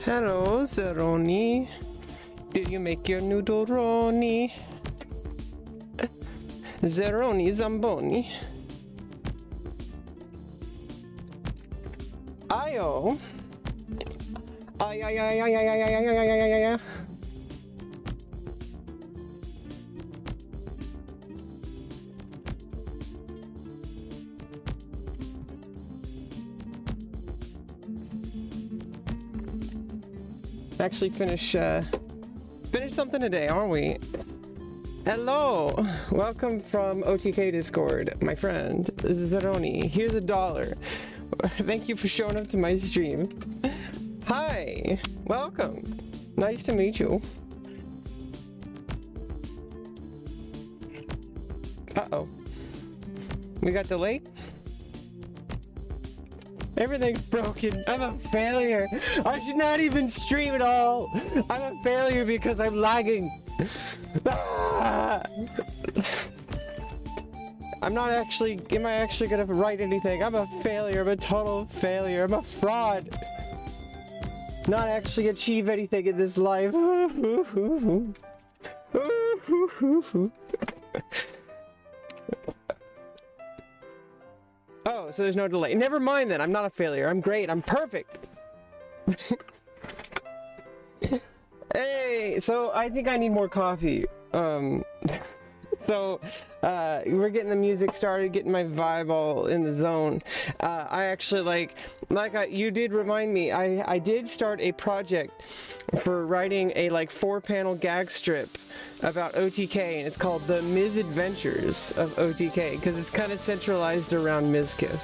Hello, Zaroni. Did you make your noodleroni? Zaroni Zamboni. Ayo. Ay ay ay ay ay ay ay ay ay ay ay ay. Actually finish something today, aren't we? Hello, welcome from OTK Discord, my friend. This is Zaroni. Here's $1. Thank you for showing up to my stream. Hi, welcome. Nice to meet you. Uh-oh. We got delayed? Everything's broken. I'm a failure. I should not even stream at all. I'm a failure because I'm lagging. Ah! Am I actually gonna write anything? I'm a failure. I'm a total failure. I'm a fraud. Not actually achieve anything in this life. Oh, so there's no delay. Never mind then. I'm not a failure. I'm great. I'm perfect. Hey, so I think I need more coffee. So we're getting the music started, getting my vibe all in the zone. I actually you did remind me, I did start a project for writing a 4-panel gag strip about OTK, and it's called The Misadventures of OTK, because it's kind of centralized around Mizkif.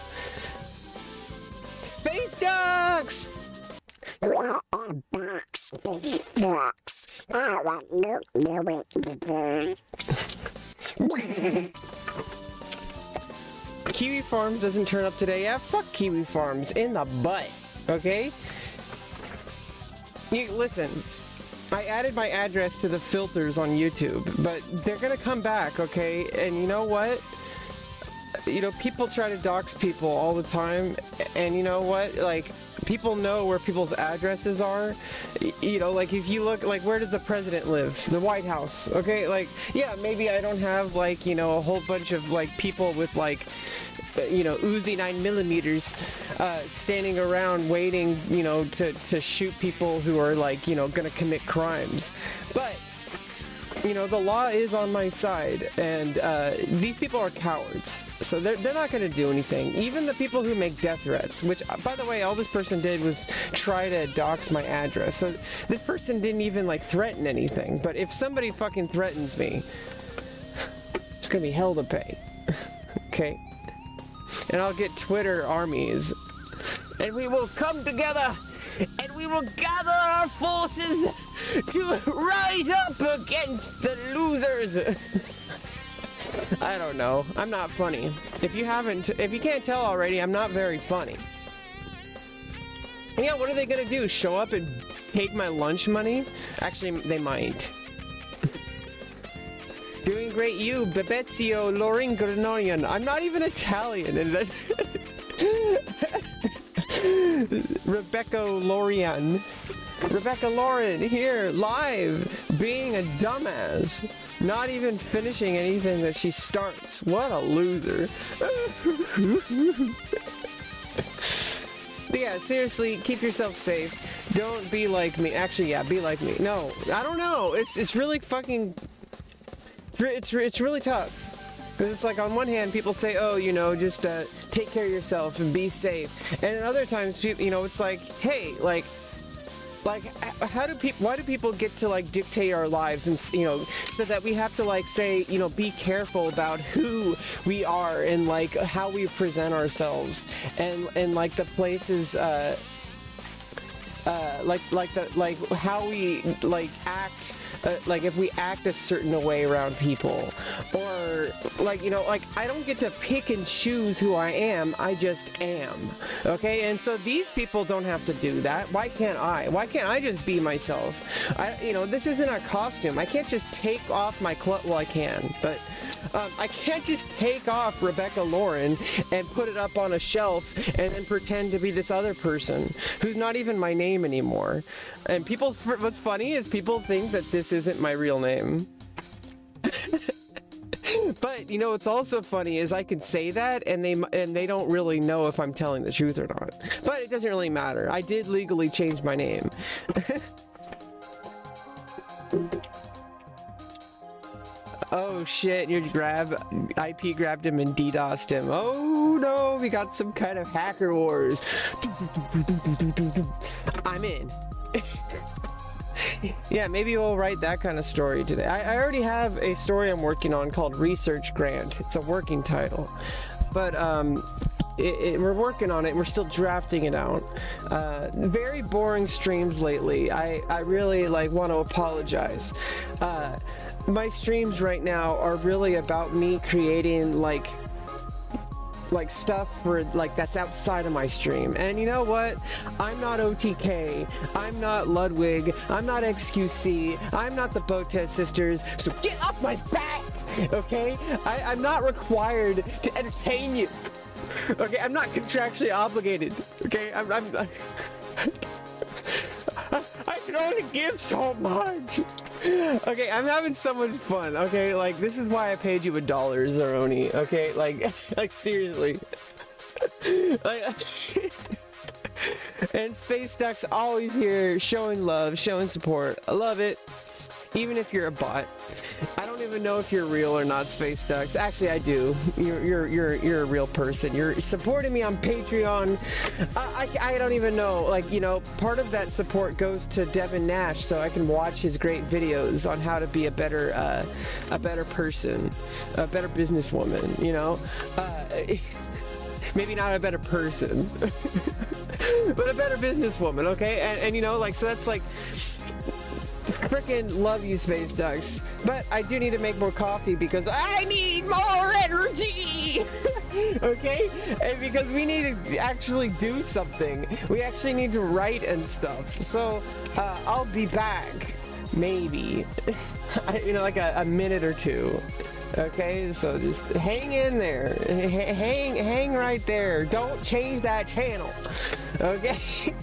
Space Ducks! Kiwi Farms doesn't turn up today. Yeah, fuck Kiwi Farms in the butt. Okay? Listen, I added my address to the filters on YouTube, but they're gonna come back, okay? And you know what? You know, people try to dox people all the time, and you know what? People know where people's addresses are. You know, if you look, where does the president live? The White House, okay? Yeah, maybe I don't have, a whole bunch of, people with, Uzi 9mm standing around waiting, to shoot people who are, gonna commit crimes. But, the law is on my side, and these people are cowards. So they're not going to do anything. Even the people who make death threats, which, by the way, all this person did was try to dox my address. So this person didn't even, threaten anything. But if somebody fucking threatens me, it's going to be hell to pay. Okay? And I'll get Twitter armies. And we will come together, and we will gather our forces to rise up against the losers. I don't know. I'm not funny. If you can't tell already, I'm not very funny. Yeah, what are they gonna do? Show up and take my lunch money? Actually, they might. Doing great, you, Bebezio Loringronian. I'm not even Italian. Rebecca Lauren here, live, being a dumbass. Not even finishing anything that she starts. What a loser. But yeah, seriously, keep yourself safe. Don't be like me. Actually, yeah, be like me. No, I don't know. It's really fucking... It's really tough. Because it's like, on one hand, people say, oh, you know, just take care of yourself and be safe. And at other times, you know, it's like, hey, like, how do people, why do people get to like dictate our lives, and, you know, so that we have to like say, you know, be careful about who we are and like how we present ourselves, and like the places, like how we like act, like if we act a certain way around people, or like, you know, like I don't get to pick and choose who I am, I just am. Okay, and so these people don't have to do that. Why can't I just be myself? You know, this isn't a costume. I can't just take off my well, I can, but I can't just take off Rebecca Lauren and put it up on a shelf and then pretend to be this other person who's not even my name anymore. And people, what's funny is people think that this isn't my real name. But you know what's also funny is I can say that and they don't really know if I'm telling the truth or not. But it doesn't really matter. I did legally change my name. Oh shit, you IP grabbed him and DDoSed him. Oh no, we got some kind of hacker wars. I'm in. Yeah, maybe we'll write that kind of story today. I already have a story I'm working on called Research Grant. It's a working title. But we're working on it. We're still drafting it out. Very boring streams lately. I really like want to apologize. My streams right now are really about me creating like stuff for like that's outside of my stream. And you know what? I'm not OTK. I'm not Ludwig. I'm not XQC. I'm not the Botez sisters. So get off my back, okay? I'm not required to entertain you. Okay, I'm not contractually obligated. Okay, I can only give so much. Okay, I'm having so much fun. Okay, like this is why I paid you $1, Zaroni. Okay, like seriously. Like, and Space Duck's always here, showing love, showing support. I love it. Even if you're a bot. I don't even know if you're real or not, Space Ducks. Actually, I do. You're a real person. You're supporting me on Patreon. I don't even know. Like, you know, part of that support goes to Devin Nash, so I can watch his great videos on how to be a better person, a better businesswoman. You know, maybe not a better person, but a better businesswoman. Okay, and you know, like, so that's like. Frickin' love you, Space Ducks. But I do need to make more coffee because I need more energy! Okay? And because we need to actually do something. We actually need to write and stuff. So, I'll be back. Maybe. You know, like a minute or two. Okay? So just hang in there. Hang right there. Don't change that channel. Okay?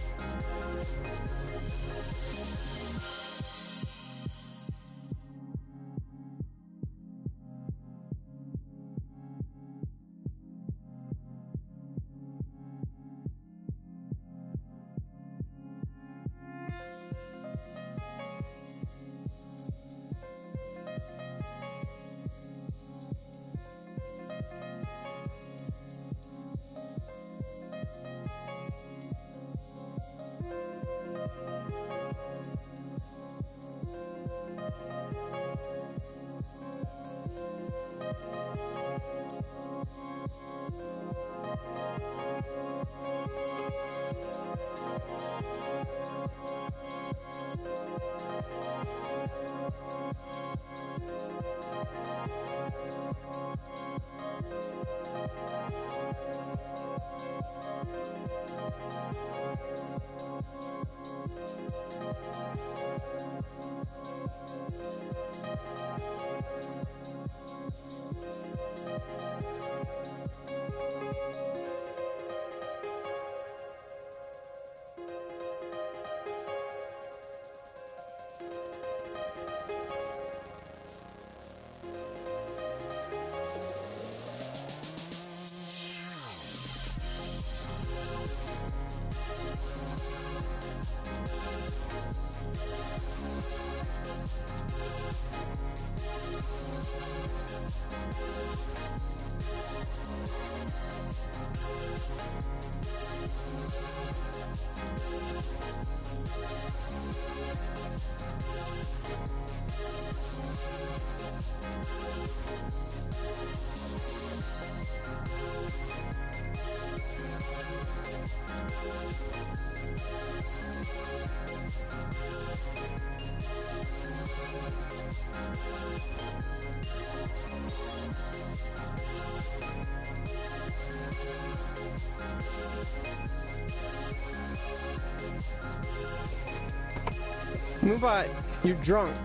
Moobot, you're drunk.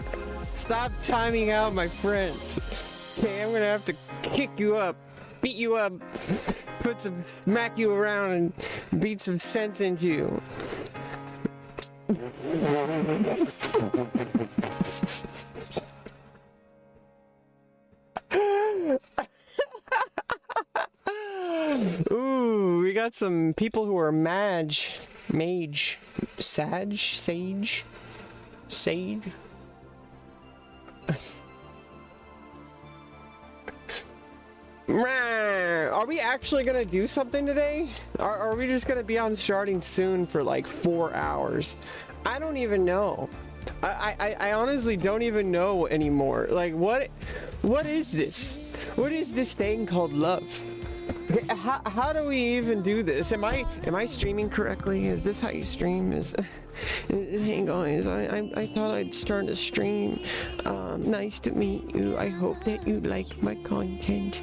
Stop timing out my friends. Okay, I'm gonna have to kick you up, beat you up, smack you around and beat some sense into you. Ooh, we got some people who are sage. Are we actually gonna do something today? Are we just gonna be on starting soon for like 4 hours? I don't even know. I honestly don't even know anymore. Like, what is this? What is this thing called love? Okay, how do we even do this? Am I streaming correctly? Is this how you stream? Hey guys, I thought I'd start a stream. Nice to meet you. I hope that you like my content.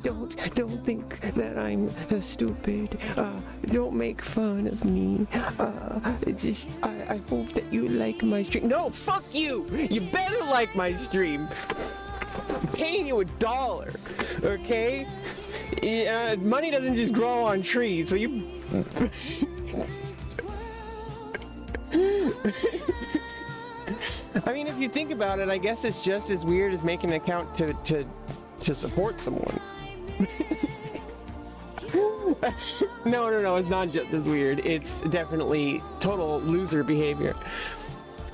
Don't think that I'm stupid. Don't make fun of me. I hope that you like my stream. No, fuck you! You better like my stream. I'm paying you $1, okay? Yeah, money doesn't just grow on trees, so you... I mean, if you think about it, I guess it's just as weird as making an account to support someone. No, it's not just as weird. It's definitely total loser behavior.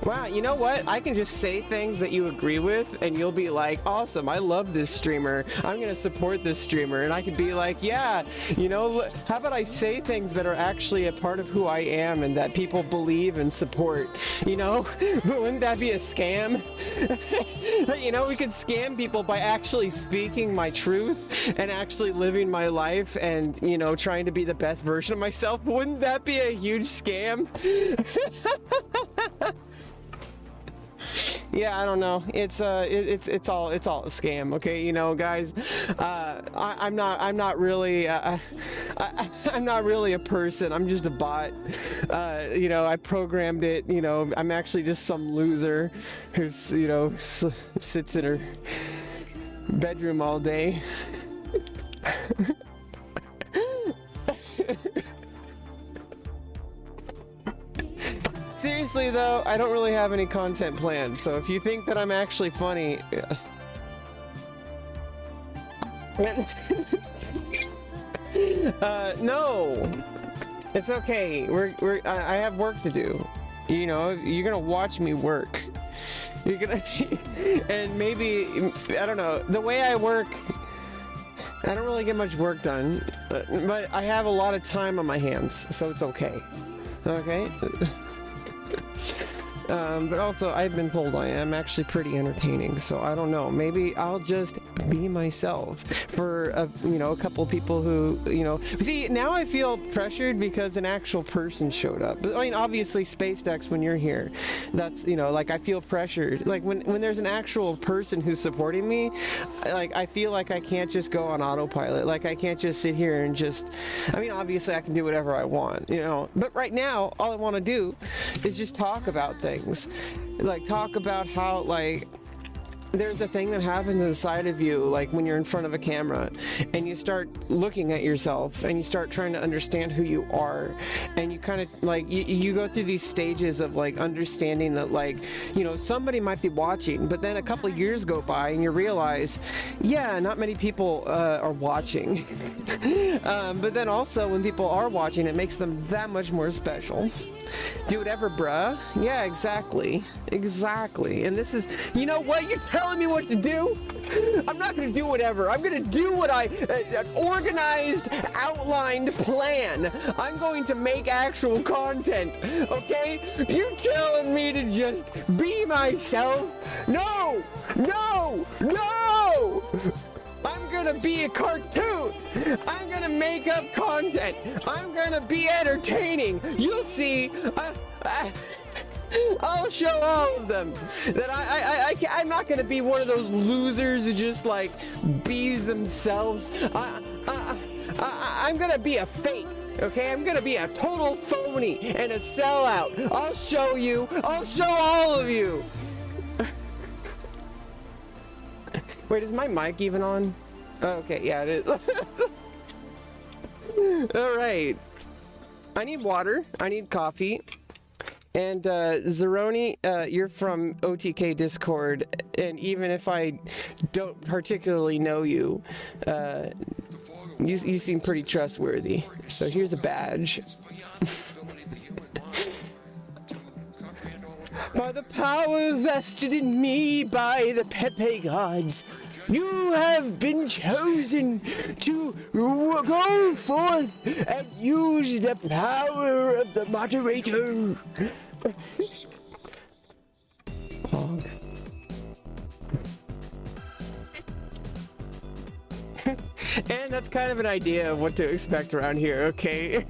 Wow, you know what? I can just say things that you agree with, and you'll be like, awesome, I love this streamer. I'm gonna support this streamer. And I could be like, yeah, you know, how about I say things that are actually a part of who I am and that people believe and support, you know? Wouldn't that be a scam? You know, we could scam people by actually speaking my truth and actually living my life and, you know, trying to be the best version of myself. Wouldn't that be a huge scam? Yeah, I don't know. It's all a scam, okay? You know, guys. I'm not really a person. I'm just a bot. You know, I programmed it. You know, I'm actually just some loser who's, you know, sits in her bedroom all day. Seriously though, I don't really have any content planned, so if you think that I'm actually funny... no! It's okay, I have work to do. You know, you're gonna watch me work. You're gonna... and maybe, I don't know, the way I work, I don't really get much work done, but I have a lot of time on my hands, so it's okay. Okay? But also, I've been told I am actually pretty entertaining, so I don't know. Maybe I'll just be myself for, you know, a couple people who, you know... See, now I feel pressured because an actual person showed up. I mean, obviously, Space Dex, when you're here, that's, you know, like, I feel pressured. Like, when there's an actual person who's supporting me, like, I feel like I can't just go on autopilot. Like, I can't just sit here and just... I mean, obviously, I can do whatever I want, you know? But right now, all I want to do is just talk about things. Like, talk about how, like, there's a thing that happens inside of you, like when you're in front of a camera and you start looking at yourself and you start trying to understand who you are, and you kind of like you go through these stages of like understanding that, like, you know, somebody might be watching, but then a couple of years go by and you realize, yeah, not many people are watching. But then also when people are watching, it makes them that much more special. Do whatever, bruh. Yeah, exactly. And this is, you know what? You're telling me what to do? I'm not gonna do whatever. I'm gonna do what an organized, outlined plan. I'm going to make actual content, okay? You're telling me to just be myself? No! I'm gonna be a cartoon. I'm gonna make up content. I'm gonna be entertaining. You'll see. I'll show all of them that I'm not gonna be one of those losers who just like bees themselves. I'm gonna be a fake, okay? I'm gonna be a total phony and a sellout. I'll show you. I'll show all of you. Wait, is my mic even on? Oh, okay, yeah, it is. All right. I need water. I need coffee. And Zaroni, you're from OTK Discord, and even if I don't particularly know you, you seem pretty trustworthy. So here's a badge. By the power vested in me by the Pepe gods, you have been chosen to go forth and use the power of the moderator. Hog. And that's kind of an idea of what to expect around here, okay?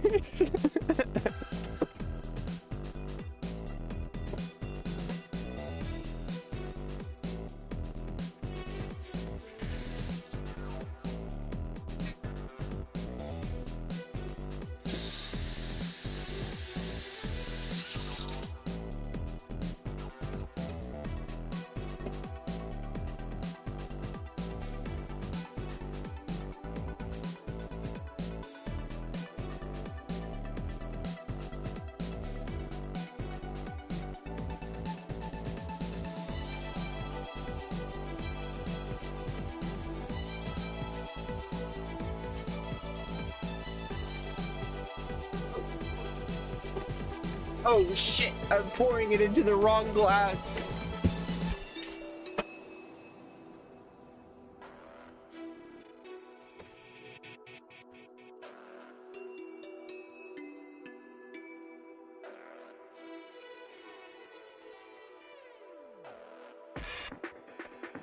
Oh shit, I'm pouring it into the wrong glass.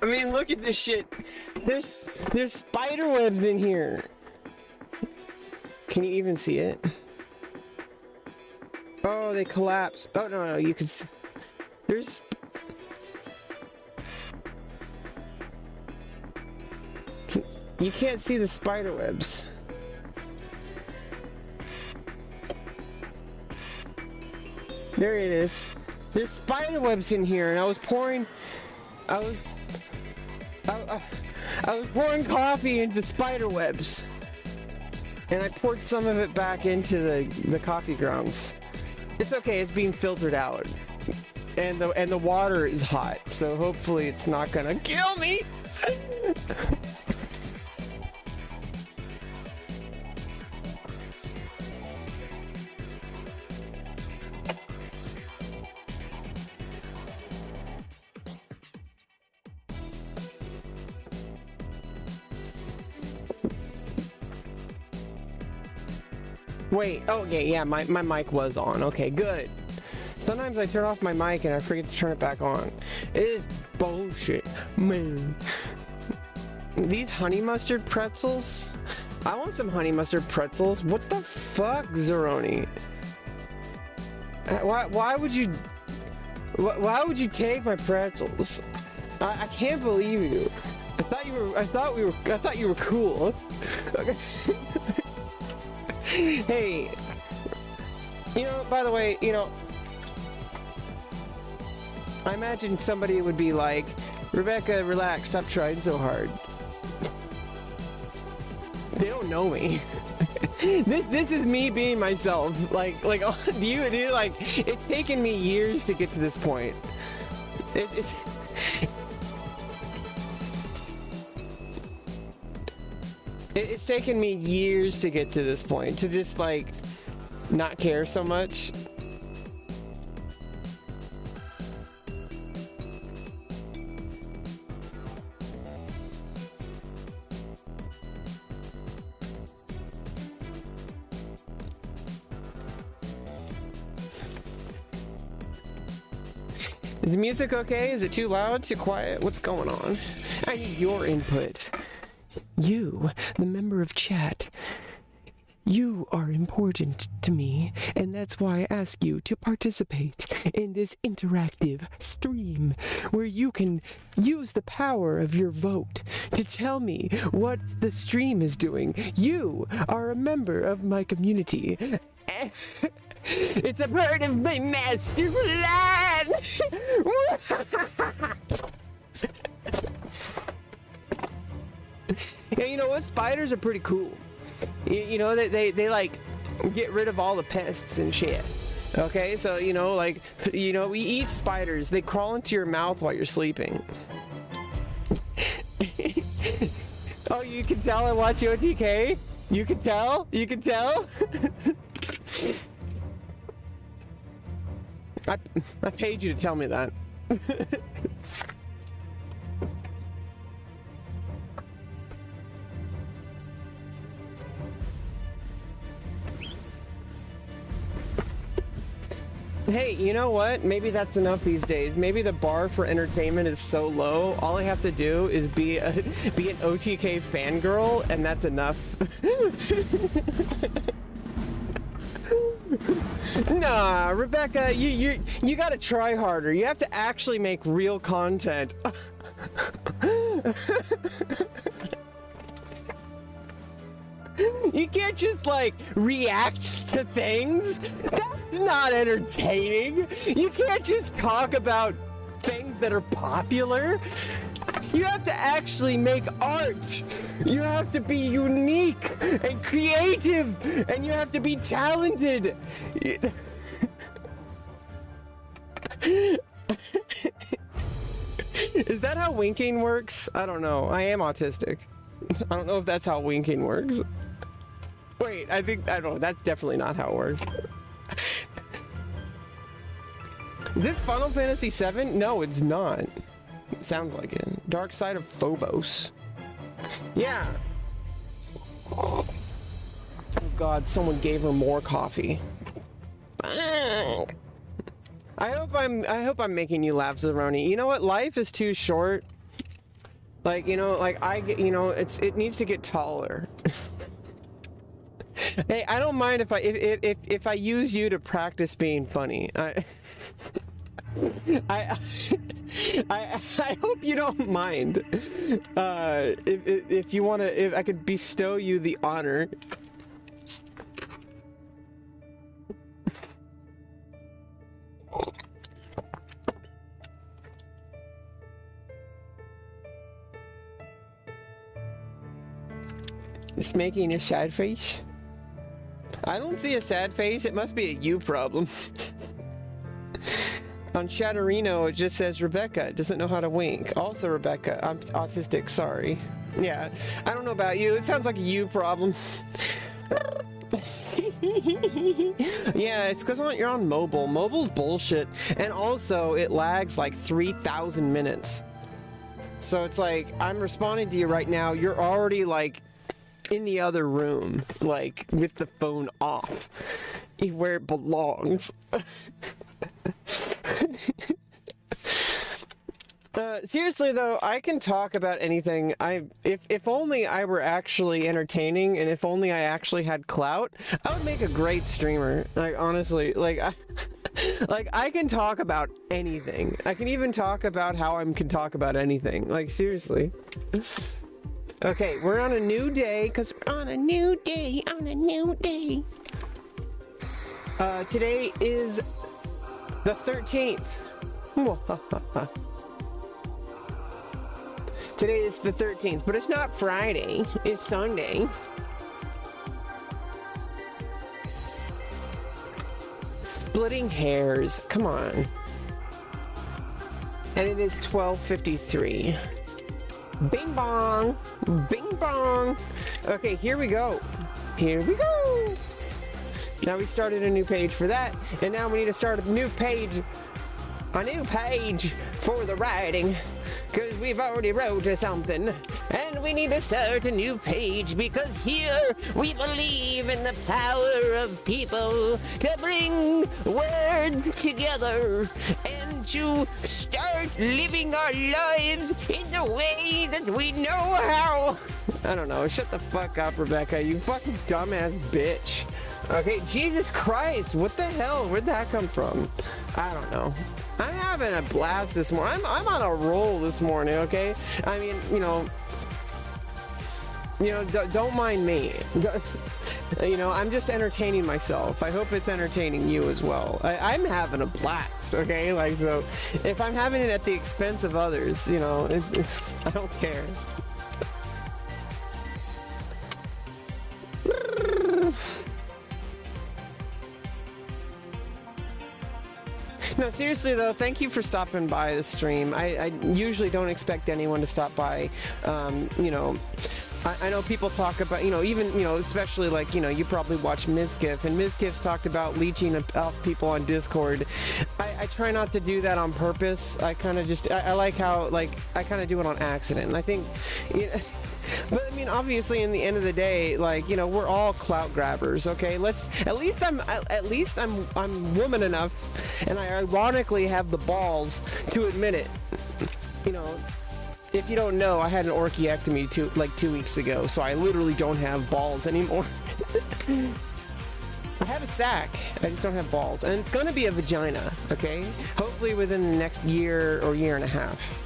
I mean, look at this shit. There's spider webs in here. Can you even see it? Oh, they collapse. Oh, no, you can see. There's... You can't see the spider webs. There it is. There's spider webs in here, and I was pouring... I was pouring coffee into spider webs. And I poured some of it back into the coffee grounds. It's okay, it's being filtered out. And the water is hot, so hopefully it's not gonna kill me. Wait, okay, yeah, my mic was on. Okay, good. Sometimes I turn off my mic and I forget to turn it back on. It is bullshit, man. These honey mustard pretzels? I want some honey mustard pretzels. What the fuck, Zaroni? Why would you... Why would you take my pretzels? I can't believe you. I thought you were cool. Hey, you know, by the way, you know, I imagine somebody would be like, Rebecca, relax, stop trying so hard. They don't know me. This is me being myself. Like, do you like, it's taken me years to get to this point. It's taken me years to get to this point, to just like not care so much. Is the music okay? Is it too loud? Too quiet? What's going on? I need your input. You, the member of chat, You are important to me, and that's why I ask you to participate in this interactive stream where you can use the power of your vote to tell me what the stream is doing. You are a member of my community. It's a part of my master plan! Yeah, you know what? Spiders are pretty cool. You know, they like get rid of all the pests and shit. Okay, so you know, like, you know, we eat spiders. They crawl into your mouth while you're sleeping. Oh, you can tell I watch OTK? You can tell? You can tell? I paid you to tell me that. Hey, you know what? Maybe that's enough these days. Maybe the bar for entertainment is so low, all I have to do is be an OTK fangirl, and that's enough. Nah, Rebecca, you gotta try harder. You have to actually make real content. You can't just like react to things. That's not entertaining. You can't just talk about things that are popular. You have to actually make art. You have to be unique and creative, and you have to be talented. Is that how winking works? I don't know. I am autistic. I don't know if that's how winking works. Wait, I don't know. That's definitely not how it works. Is this Final Fantasy VII? No, it's not. It sounds like it. Dark Side of Phobos. Yeah. Oh God, someone gave her more coffee. Fuck. I hope I'm making you laugh, Zaroni. You know what? Life is too short. Like, you know, like it needs to get taller. Hey, I don't mind if I use you to practice being funny. I hope you don't mind. If you want to, if I could bestow you the honor. It's making a sad face. I don't see a sad face. It must be a you problem. On Chatterino, it just says Rebecca doesn't know how to wink. Also, Rebecca, I'm autistic. Sorry. Yeah, I don't know about you. It sounds like a you problem. Yeah, it's because you're on mobile. Mobile's bullshit, and also it lags like 3,000 minutes. So it's like I'm responding to you right now. You're already like in the other room, like with the phone off, where it belongs. Seriously though, I can talk about anything. If only I were actually entertaining, and if only I actually had clout, I would make a great streamer. Like honestly, like I can talk about anything. I can even talk about how I can talk about anything. Like seriously. Okay, we're on a new day, because we're on a new day, today is the 13th. Today is the 13th, but it's not Friday, it's Sunday. Splitting hairs, come on. And it is 12:53. Bing bong! Bing bong! Okay, here we go. Here we go! Now we started a new page for that, and now we need to start a new page a new page for the writing, because we've already wrote something, and we need to start a new page, because here we believe in the power of people to bring words together and to start living our lives in the way that we know how. I don't know. Shut the fuck up, Rebecca. You fucking dumbass bitch. Okay, Jesus Christ. What the hell? Where'd that come from? I don't know. I'm having a blast this morning. I'm on a roll this morning, okay? I mean, don't mind me. I'm just entertaining myself. I hope it's entertaining you as well. I'm having a blast, okay? Like, so if I'm having it at the expense of others, I don't care. No, seriously though, thank you for stopping by the stream. I usually don't expect anyone to stop by. I know people talk about, even, especially like, you probably watch Mizgif, and Mizgif's talked about leeching off people on Discord. I try not to do that on purpose. I kind of just, I like how, like, I kind of do it on accident. And I think, but I mean, obviously, in the end of the day, like, we're all clout grabbers, okay? At least I'm woman enough, and I ironically have the balls to admit it. If you don't know, I had an orchiectomy 2 weeks ago, so I literally don't have balls anymore. I have a sack, I just don't have balls, and it's gonna be a vagina, okay? Hopefully within the next year or year and a half.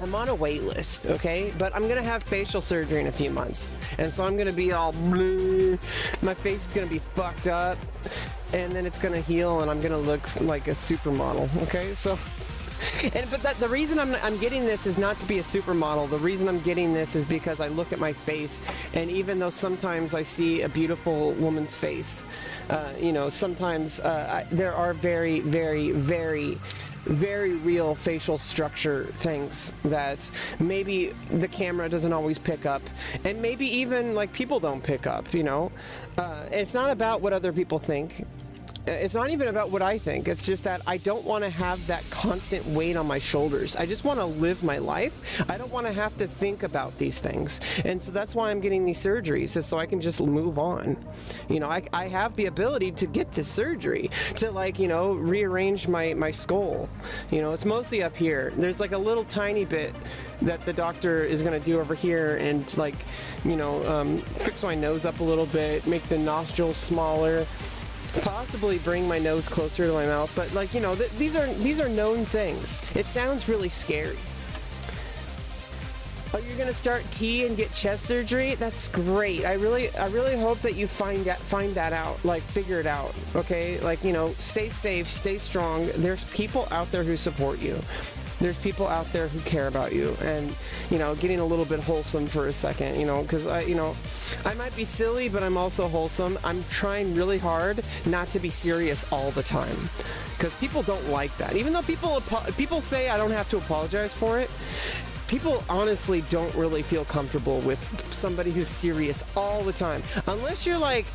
I'm on a wait list, okay? But I'm gonna have facial surgery in a few months. And so I'm gonna be all blue. My face is gonna be fucked up. And then it's gonna heal and I'm gonna look like a supermodel, okay? So, but the reason I'm getting this is not to be a supermodel. The reason I'm getting this is because I look at my face, and even though sometimes I see a beautiful woman's face, sometimes there are very, very, very, very real facial structure things that maybe the camera doesn't always pick up, and maybe even like people don't pick up. It's not about what other people think. It's not even about what I think. It's just that I don't want to have that constant weight on my shoulders. I just want to live my life. I don't want to have to think about these things. And so that's why I'm getting these surgeries, is so I can just move on. I have the ability to get this surgery to, like, rearrange my skull. It's mostly up here. There's like a little tiny bit that the doctor is going to do over here and, like, fix my nose up a little bit, make the nostrils smaller, possibly bring my nose closer to my mouth, but, like, these are known things. It sounds really scary. Oh, you're gonna start T and get chest surgery? That's great. I really hope that you find that out, like, figure it out, okay? Like, stay safe, stay strong. There's people out there who support you. There's people out there who care about you, and, getting a little bit wholesome for a second, because I might be silly, but I'm also wholesome. I'm trying really hard not to be serious all the time, because people don't like that. Even though people say I don't have to apologize for it, people honestly don't really feel comfortable with somebody who's serious all the time, unless you're like,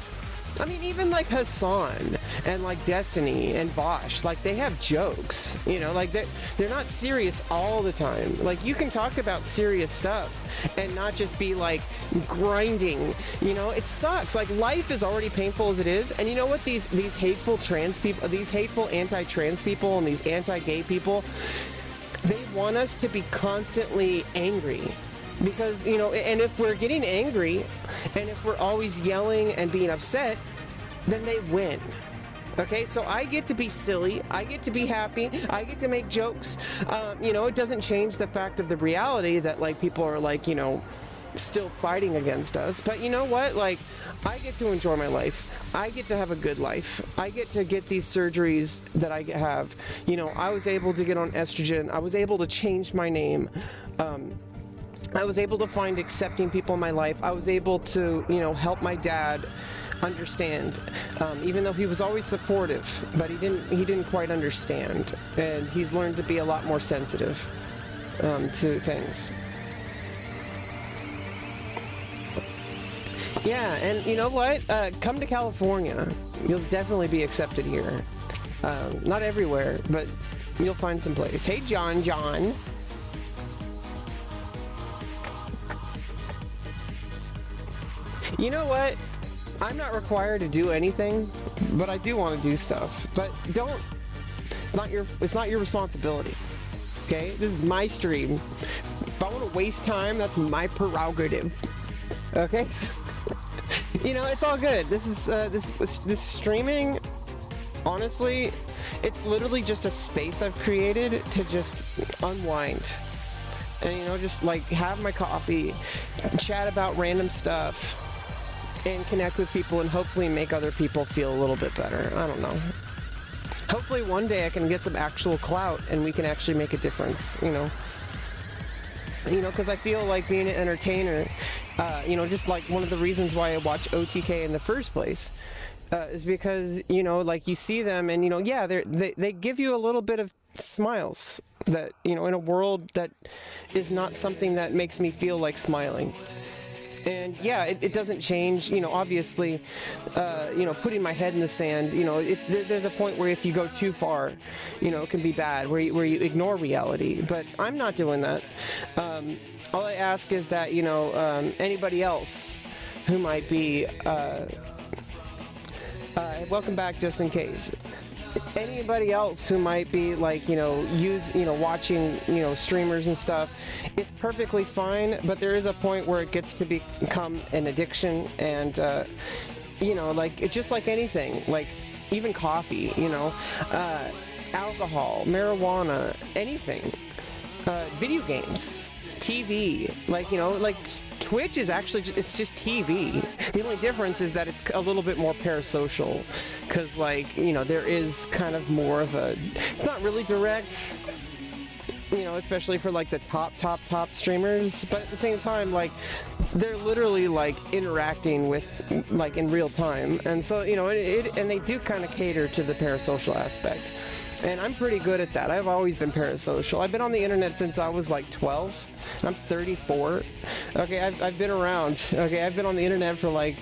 I mean, even like Hassan and like Destiny and Bosch, like, they have jokes, like they're not serious all the time. Like, you can talk about serious stuff and not just be like grinding, it sucks. Like, life is already painful as it is. And you know what, these hateful trans people, these hateful anti-trans people and these anti-gay people, they want us to be constantly angry. Because, and if we're getting angry, and if we're always yelling and being upset, then they win. Okay, so I get to be silly, I get to be happy, I get to make jokes. It doesn't change the fact of the reality that, like, people are, like, still fighting against us. But you know what? Like, I get to enjoy my life. I get to have a good life. I get to get these surgeries that I have. I was able to get on estrogen. I was able to change my name. I was able to find accepting people in my life. I was able to, help my dad understand, even though he was always supportive, but he didn't quite understand, and he's learned to be a lot more sensitive to things. Yeah, and you know what? Come to California. You'll definitely be accepted here. Not everywhere, but you'll find some place. Hey, John. You know what? I'm not required to do anything, but I do want to do stuff. But it's not your responsibility. Okay? This is my stream. If I want to waste time, that's my prerogative. Okay? So, you know, it's all good. This is this streaming, honestly, it's literally just a space I've created to just unwind. And, you know, just like have my coffee, chat about random stuff, and connect with people and hopefully make other people feel a little bit better. I don't know. Hopefully one day I can get some actual clout and we can actually make a difference, you know. You know, because I feel like being an entertainer, you know, just like one of the reasons why I watch OTK in the first place is because, you know, like you see them and, you know, yeah, they give you a little bit of smiles that, you know, in a world that is not something that makes me feel like smiling. And yeah, it doesn't change, you know, obviously, you know, putting my head in the sand, you know, if there's a point where if you go too far, you know, it can be bad, where you ignore reality, but I'm not doing that. All I ask is that, you know, anybody else who might be, welcome back just in case. Anybody else who might be like, you know, watching, you know, streamers and stuff, it's perfectly fine, but there is a point where it gets to become an addiction and, you know, like, it's just like anything, like even coffee, you know, alcohol, marijuana, anything, video games, TV, like, you know, like Twitch is actually it's just TV. The only difference is that it's a little bit more parasocial, because, like, you know, there is kind of more of a, it's not really direct, you know, especially for like the top streamers, but at the same time, like, they're literally like interacting with, like, in real time, and so, you know, and they do kind of cater to the parasocial aspect. And I'm pretty good at that. I've always been parasocial. I've been on the internet since I was like 12, and I'm 34. Okay, I've been around. Okay, I've been on the internet for like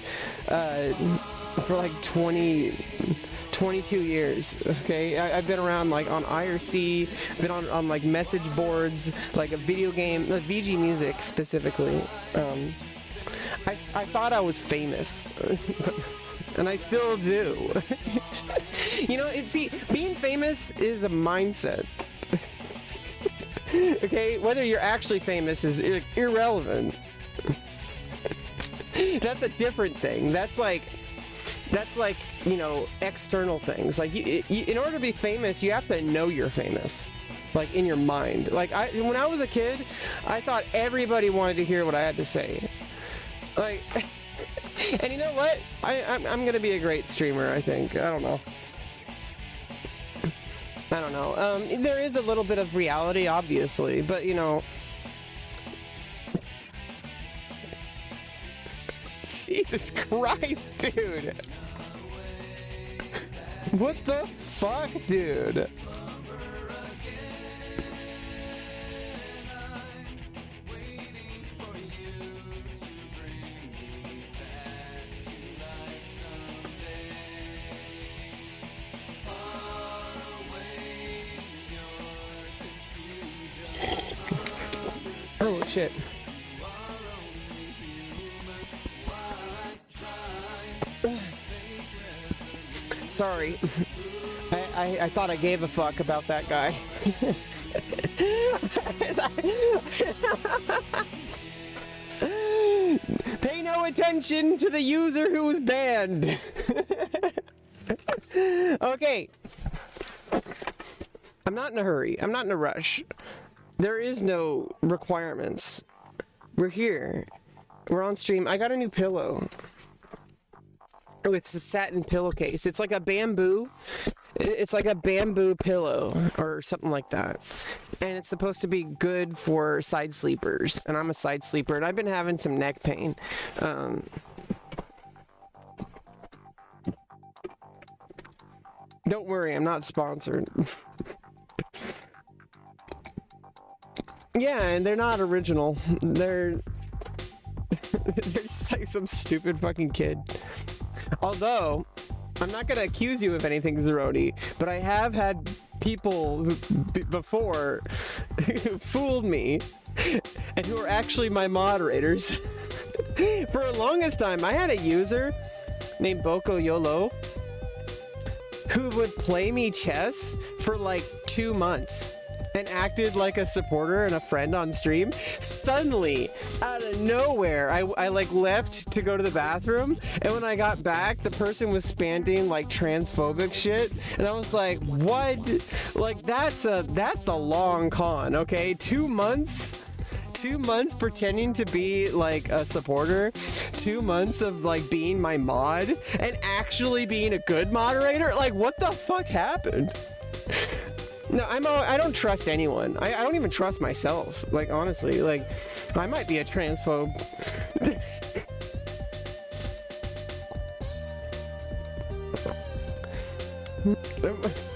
22 years. Okay, I've been around like on IRC, been on like message boards, like a video game, like VG Music specifically. I thought I was famous. And I still do. You know, being famous is a mindset. Okay, whether you're actually famous is irrelevant. That's a different thing. That's like, you know, external things. Like, in order to be famous, you have to know you're famous. Like, in your mind. Like, when I was a kid, I thought everybody wanted to hear what I had to say. Like... And you know what? I'm gonna be a great streamer, I think. I don't know. There is a little bit of reality, obviously, but, you know... Jesus Christ, dude! What the fuck, dude? Oh shit. Sorry. I thought I gave a fuck about that guy. Pay no attention to the user who was banned. Okay. I'm not in a hurry. I'm not in a rush. There is no requirements. We're here. We're on stream. I got a new pillow. Oh, it's a satin pillowcase. It's like a bamboo. It's like a bamboo pillow or something like that. And it's supposed to be good for side sleepers. And I'm a side sleeper, and I've been having some neck pain. Don't worry, I'm not sponsored. Yeah, and they're not original. They're just like some stupid fucking kid. Although, I'm not going to accuse you of anything, Zaroni, but I have had people before who fooled me and who are actually my moderators. For the longest time, I had a user named Boko Yolo who would play me chess for like 2 months and acted like a supporter and a friend on stream. Suddenly, out of nowhere, I like left to go to the bathroom, and when I got back, the person was spamming like transphobic shit, and I was like, what? Like that's the long con, okay? 2 months? 2 months pretending to be like a supporter, 2 months of like being my mod, and actually being a good moderator? Like, what the fuck happened? No, I don't trust anyone. I don't even trust myself. Like, honestly, like, I might be a transphobe.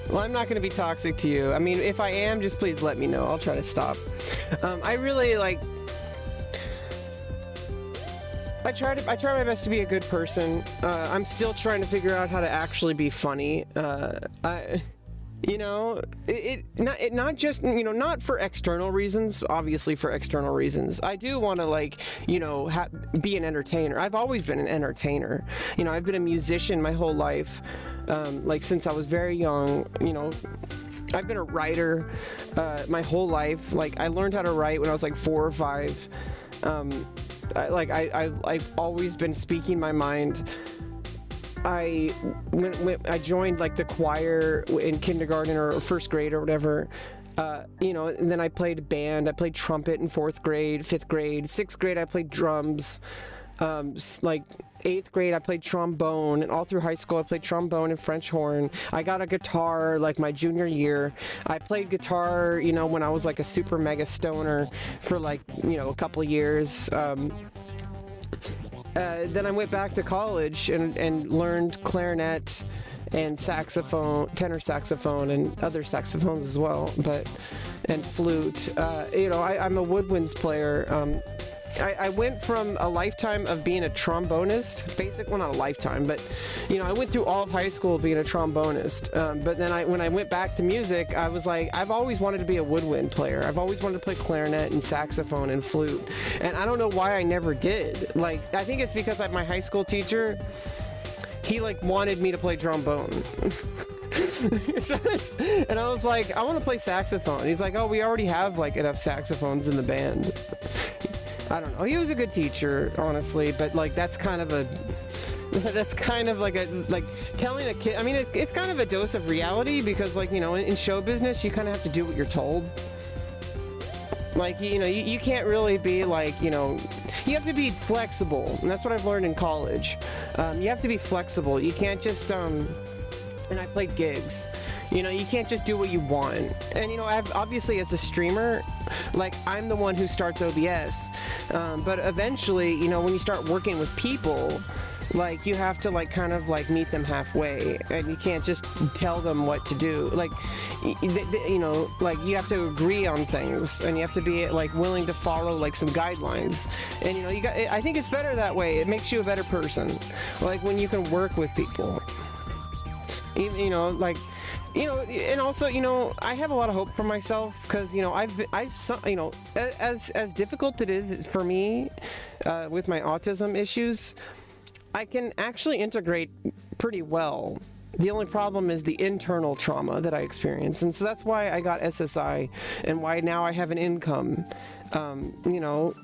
Well, I'm not going to be toxic to you. I mean, if I am, just please let me know. I'll try to stop. I really, like... I try my best to be a good person. I'm still trying to figure out how to actually be funny. You know, not just, you know, not for external reasons, obviously for external reasons. I do want to, like, you know, be an entertainer. I've always been an entertainer. You know, I've been a musician my whole life, like since I was very young. You know, I've been a writer my whole life. Like, I learned how to write when I was like 4 or 5. I've always been speaking my mind. I joined like the choir in kindergarten or first grade or whatever, you know, and then I played band. I played trumpet in 4th grade, 5th grade, 6th grade I played drums, like 8th grade I played trombone, and all through high school I played trombone and French horn. I got a guitar like my junior year. I played guitar, you know, when I was like a super mega stoner for like, you know, a couple years. Then I went back to college and learned clarinet and saxophone, tenor saxophone, and other saxophones as well, and flute. You know, I'm a woodwinds player. I went from a lifetime of being a trombonist, well, not a lifetime, but, you know, I went through all of high school being a trombonist. But then when I went back to music, I was like, I've always wanted to be a woodwind player. I've always wanted to play clarinet and saxophone and flute. And I don't know why I never did. Like, I think it's because my high school teacher, he like wanted me to play trombone. And I was like, I want to play saxophone. He's like, oh, we already have like enough saxophones in the band. I don't know. He was a good teacher, honestly, but like that's kind of like telling a kid. I mean, it's kind of a dose of reality because, like, you know, in show business, you kind of have to do what you're told. Like, you know, you can't really be like, you know, you have to be flexible, and that's what I've learned in college. You have to be flexible. You can't just and I played gigs. You know, you can't just do what you want. And, you know, obviously as a streamer, like, I'm the one who starts OBS. But eventually, you know, when you start working with people, like, you have to, like, kind of, like, meet them halfway. And you can't just tell them what to do. Like, you know, like, you have to agree on things. And you have to be, like, willing to follow, like, some guidelines. And, you know, I think it's better that way. It makes you a better person. Like, when you can work with people. You know, like... You know, and also, you know, I have a lot of hope for myself because, you know, you know, as difficult it is for me with my autism issues, I can actually integrate pretty well. The only problem is the internal trauma that I experience, and so that's why I got SSI and why now I have an income. You know,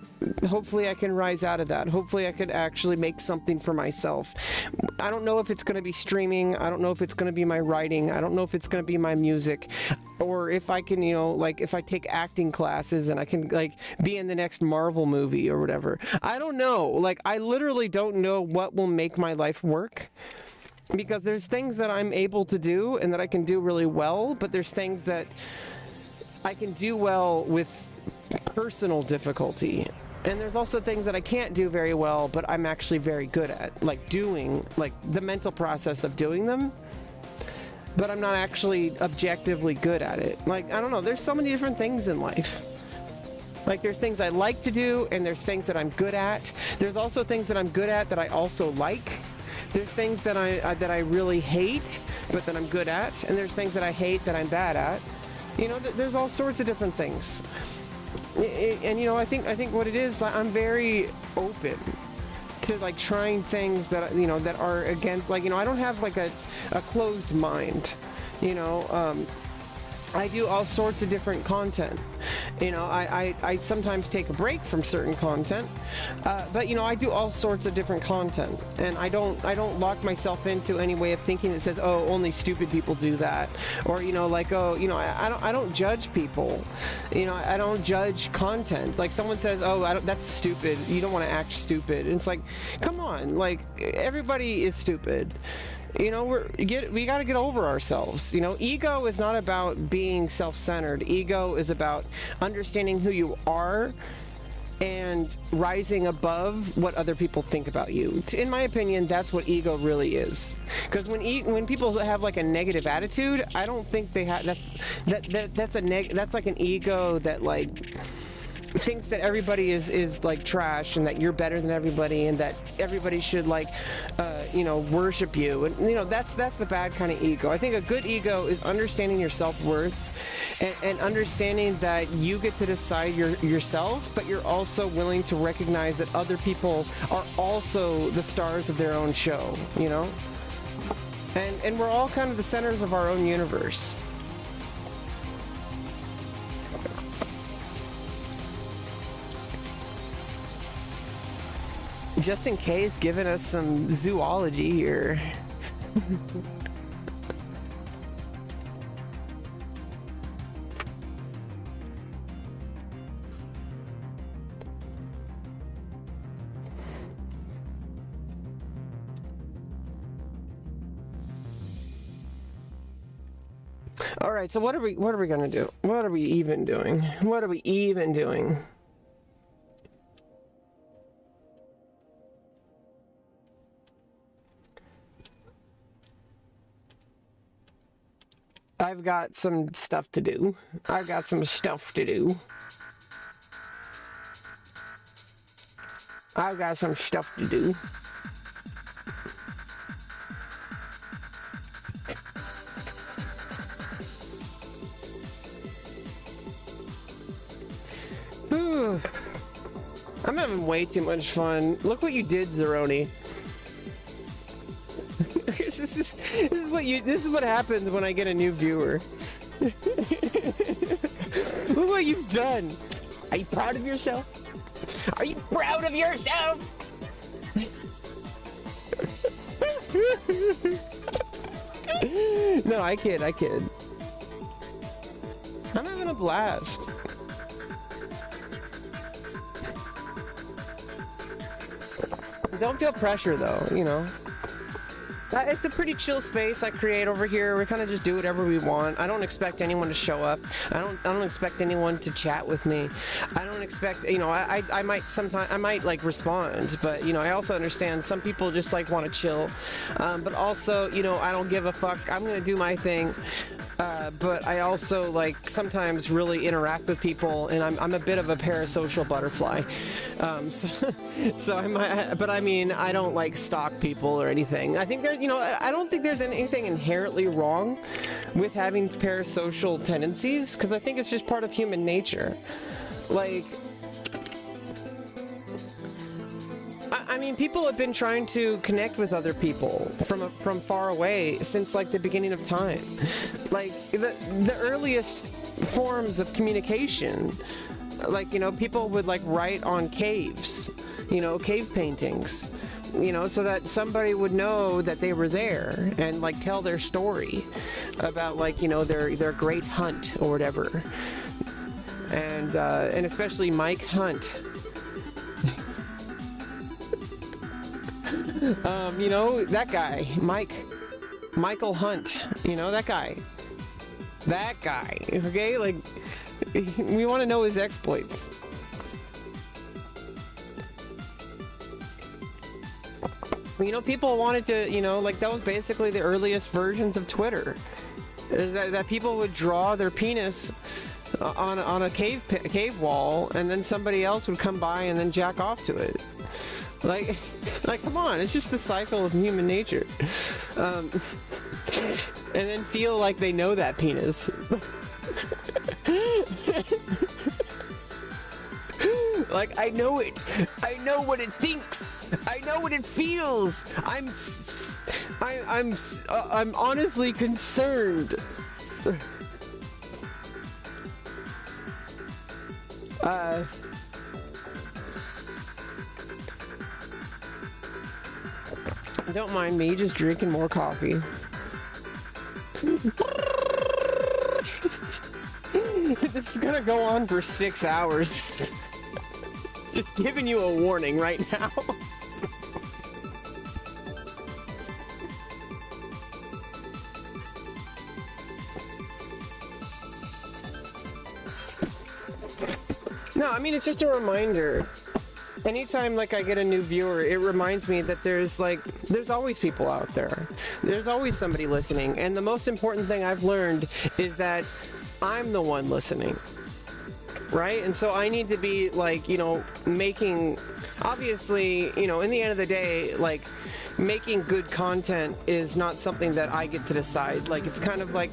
hopefully I can rise out of that. Hopefully I could actually make something for myself. I don't know if it's going to be streaming. I don't know if it's going to be my writing. I don't know if it's going to be my music, or if I can, you know, like if I take acting classes and I can like be in the next Marvel movie or whatever. I don't know. Like, I literally don't know what will make my life work. Because there's things that I'm able to do and that I can do really well, but there's things that I can do well with personal difficulty. And there's also things that I can't do very well, but I'm actually very good at, like doing, like the mental process of doing them, but I'm not actually objectively good at it. Like, I don't know, there's so many different things in life. Like, there's things I like to do, and there's things that I'm good at. There's also things that I'm good at that I also like. There's things that I really hate, but that I'm good at, and there's things that I hate that I'm bad at. You know, there's all sorts of different things. And you know, I think what it is, I'm very open to like trying things that, you know, that are against, like, you know, I don't have like a closed mind. You know, I do all sorts of different content. You know, I sometimes take a break from certain content, but you know, I do all sorts of different content, and I don't lock myself into any way of thinking that says, oh, only stupid people do that, or you know, like, oh, you know, I don't judge people. You know, I don't judge content. Like someone says, oh, that's stupid. You don't want to act stupid. And it's like, come on, like everybody is stupid. You know, we got to get over ourselves. You know, ego is not about being self-centered. Ego is about understanding who you are and rising above what other people think about you. In my opinion, that's what ego really is. Because when people have like a negative attitude, I don't think they have. That's like an ego that like thinks that everybody is like trash and that you're better than everybody and that everybody should like you know, worship you, and you know, that's the bad kind of ego. I think a good ego is understanding your self-worth and understanding that you get to decide yourself, but you're also willing to recognize that other people are also the stars of their own show, you know, and we're all kind of the centers of our own universe. Just in case, giving us some zoology here. All right, so what are we gonna do? What are we even doing? What are we even doing? I've got some stuff to do. I've got some stuff to do. I've got some stuff to do. Whew. I'm having way too much fun. Look what you did, Zaroni. This is what happens when I get a new viewer. Look what you've done. Are you proud of yourself? Are you proud of yourself? No, I kid. I'm having a blast. Don't feel pressure though, you know. It's a pretty chill space I create over here. We kind of just do whatever we want. I don't expect anyone to show up. I don't expect anyone to chat with me. I don't expect, you know, I might like respond, but you know, I also understand some people just like want to chill. But also, you know, I don't give a fuck. I'm gonna do my thing. But I also like sometimes really interact with people, and I'm a bit of a parasocial butterfly. So I might, but I mean, I don't like stalk people or anything. I think there's, you know, I don't think there's anything inherently wrong with having parasocial tendencies, because I think it's just part of human nature. Like, I mean, people have been trying to connect with other people from far away since like the beginning of time. Like the earliest forms of communication, like, you know, people would like write on caves, you know, cave paintings, you know, so that somebody would know that they were there and like tell their story about, like, you know, their great hunt or whatever. And especially Mike Hunt. You know, that guy, Michael Hunt, you know, that guy, okay? Like, we want to know his exploits. You know, people wanted to, you know, like, that was basically the earliest versions of Twitter, is that people would draw their penis on a cave wall, and then somebody else would come by and then jack off to it. Like, Like, come on, it's just the cycle of human nature. And then feel like they know that penis. Like, I know it. I know what it thinks. I know what it feels. I'm honestly concerned. Don't mind me, just drinking more coffee. This is gonna go on for 6 hours. Just giving you a warning right now. No, I mean, it's just a reminder. Anytime, like, I get a new viewer, it reminds me that there's always people out there. There's always somebody listening. And the most important thing I've learned is that I'm the one listening. Right? And so I need to be, like, you know, making, obviously, you know, in the end of the day, like, making good content is not something that I get to decide. Like, it's kind of like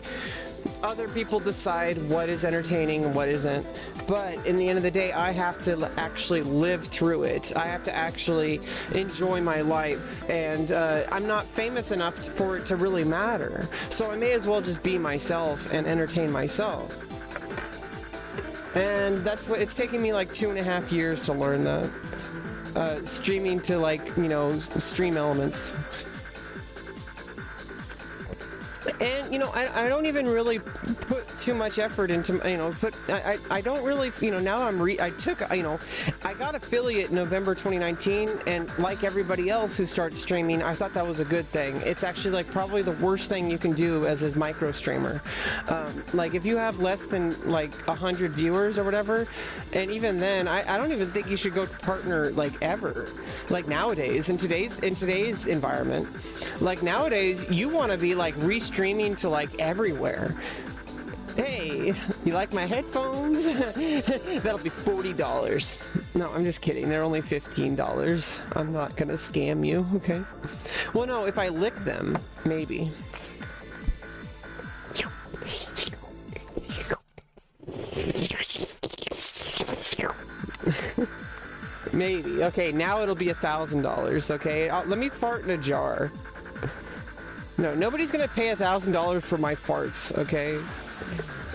other people decide what is entertaining and what isn't. But in the end of the day, I have to actually live through it. I have to actually enjoy my life. And I'm not famous enough for it to really matter. So I may as well just be myself and entertain myself. And that's what it's taken me, like 2.5 years to learn that. Streaming to, like, you know, stream elements. And, you know, I don't even really put too much effort into, you know, I don't really, you know, now I got affiliate in November 2019, and like everybody else who starts streaming, I thought that was a good thing. It's actually, like, probably the worst thing you can do as a micro streamer. Like, if you have less than, like, 100 viewers or whatever, and even then, I don't even think you should go to partner, like, ever. Like, nowadays, in today's environment, like, nowadays, you want to be, like, restreaming to, like, everywhere. Hey, you like my headphones? That'll be $40. No, I'm just kidding. They're only $15. I'm not gonna scam you, okay? Well, no, if I lick them, maybe. Maybe. Okay, now it'll be $1,000, okay? Let me fart in a jar. No, nobody's gonna pay $1,000 for my farts, okay?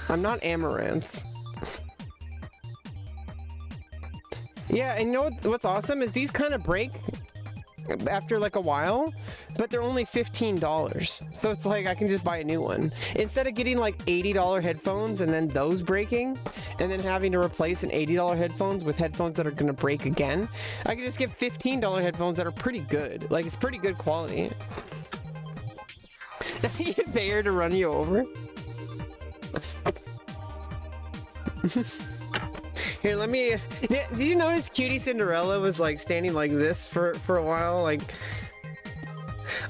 I'm not Amaranth. Yeah, and you know what's awesome is these kind of break after, like, a while, but they're only $15. So it's like I can just buy a new one. Instead of getting, like, $80 headphones and then those breaking, and then having to replace an $80 headphones with headphones that are gonna break again, I can just get $15 headphones that are pretty good. Like, it's pretty good quality. You pay her to run you over? Here, let me... Did you notice Cutie Cinderella was, like, standing like this for a while? Like,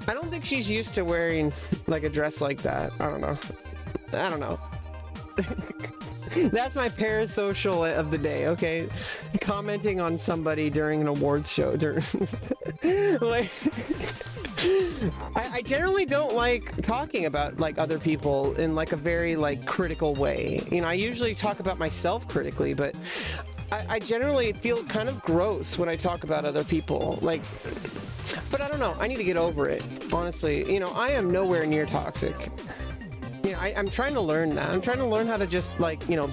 I don't think she's used to wearing, like, a dress like that. I don't know. That's my parasocial of the day, okay? Commenting on somebody during an awards show. Like... I generally don't like talking about, like, other people in, like, a very, like, critical way. You know, I usually talk about myself critically, but I generally feel kind of gross when I talk about other people. Like, but I don't know. I need to get over it, honestly. You know, I am nowhere near toxic. You know, I'm trying to learn that. I'm trying to learn how to just, like, you know,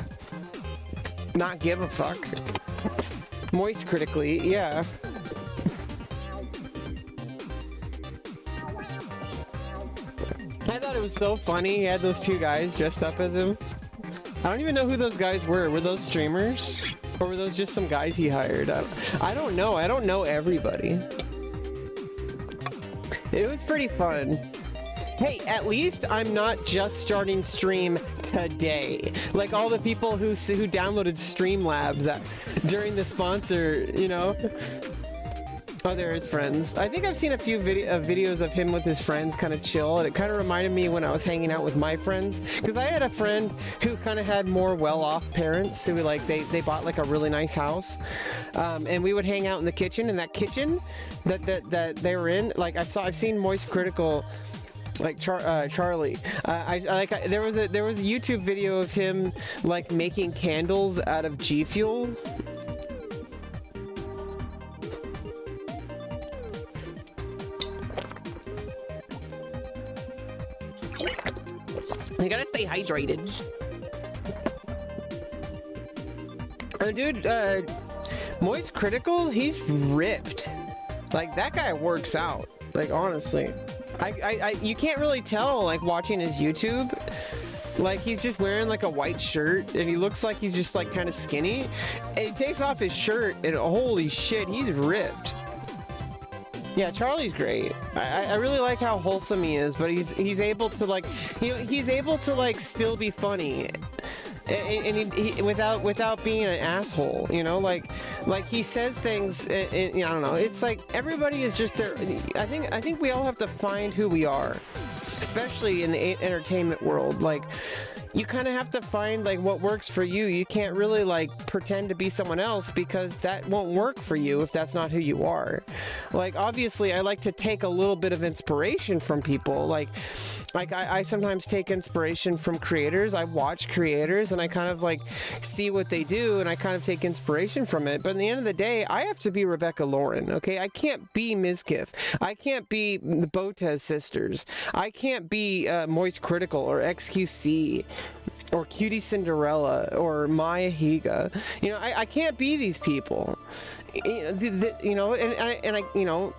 not give a fuck. Moist critically, yeah. I thought it was so funny. He had those two guys dressed up as him. I don't even know who those guys were. Were those streamers? Or were those just some guys he hired? I don't know. I don't know everybody. It was pretty fun. Hey, at least I'm not just starting stream today. Like all the people who downloaded Streamlabs that during the sponsor, you know. Oh, they're his friends. I think I've seen a few videos of him with his friends kind of chill, and it kind of reminded me when I was hanging out with my friends, because I had a friend who kind of had more well-off parents who like they bought like a really nice house, and we would hang out in the kitchen. And that kitchen that they were in, like I've seen Moist Critical. Like Charlie, there was a YouTube video of him like making candles out of G Fuel. You gotta stay hydrated. Oh, dude, Moist Critical, he's ripped. Like, that guy works out. Like, honestly. You can't really tell, like, watching his YouTube. Like, he's just wearing, like, a white shirt, and he looks like he's just, like, kind of skinny. And he takes off his shirt, and holy shit, he's ripped. Yeah, Charlie's great. I really like how wholesome he is, but he's able to, like, he's able to, like, still be funny. And he without being an asshole, you know, like he says things. I don't know. It's like everybody is just there. I think we all have to find who we are, especially in the entertainment world. Like, you kind of have to find like what works for you. You can't really like pretend to be someone else, because that won't work for you if that's not who you are. Like, obviously, I like to take a little bit of inspiration from people. Like I sometimes take inspiration from creators. I watch creators and I kind of like see what they do, and I kind of take inspiration from it. But at the end of the day, I have to be Rebecca Lauren, okay? I can't be Mizkif. I can't be the Botez sisters. I can't be Moist Critical or XQC or Cutie Cinderella or Maya Higa. You know, I can't be these people. You know, and I, you know,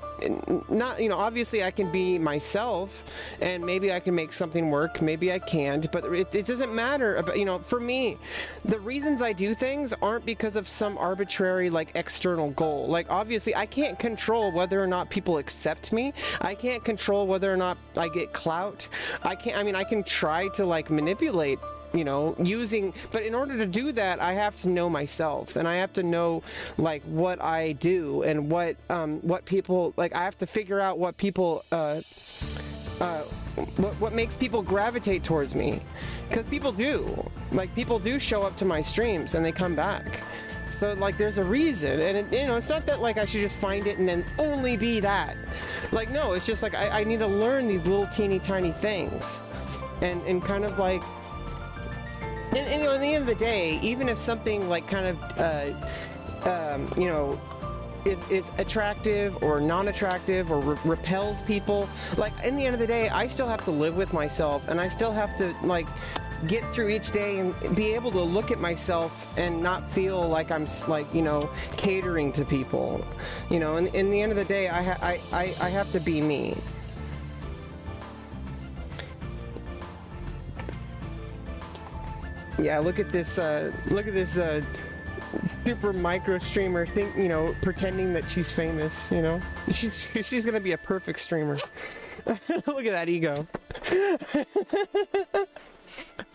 not, you know, obviously I can be myself, and maybe I can make something work, maybe I can't, but it doesn't matter about, you know, for me, the reasons I do things aren't because of some arbitrary like external goal. Like, obviously I can't control whether or not people accept me. I can't control whether or not I get clout. I can try to like manipulate, you know, but in order to do that, I have to know myself, and I have to know like what I do and what people like. I have to figure out what people what makes people gravitate towards me, because people do show up to my streams and they come back. So like, there's a reason, and you know, it's not that like I should just find it and then only be that. Like, no, it's just like I need to learn these little teeny tiny things, and kind of like. And you know, at the end of the day, even if something like kind of, you know, is attractive or non-attractive or repels people, like, in the end of the day, I still have to live with myself, and I still have to like get through each day and be able to look at myself and not feel like I'm like, you know, catering to people, you know. And in the end of the day, I have to be me. Yeah, look at this super micro streamer you know, pretending that she's famous, you know. She's gonna be a perfect streamer. Look at that ego.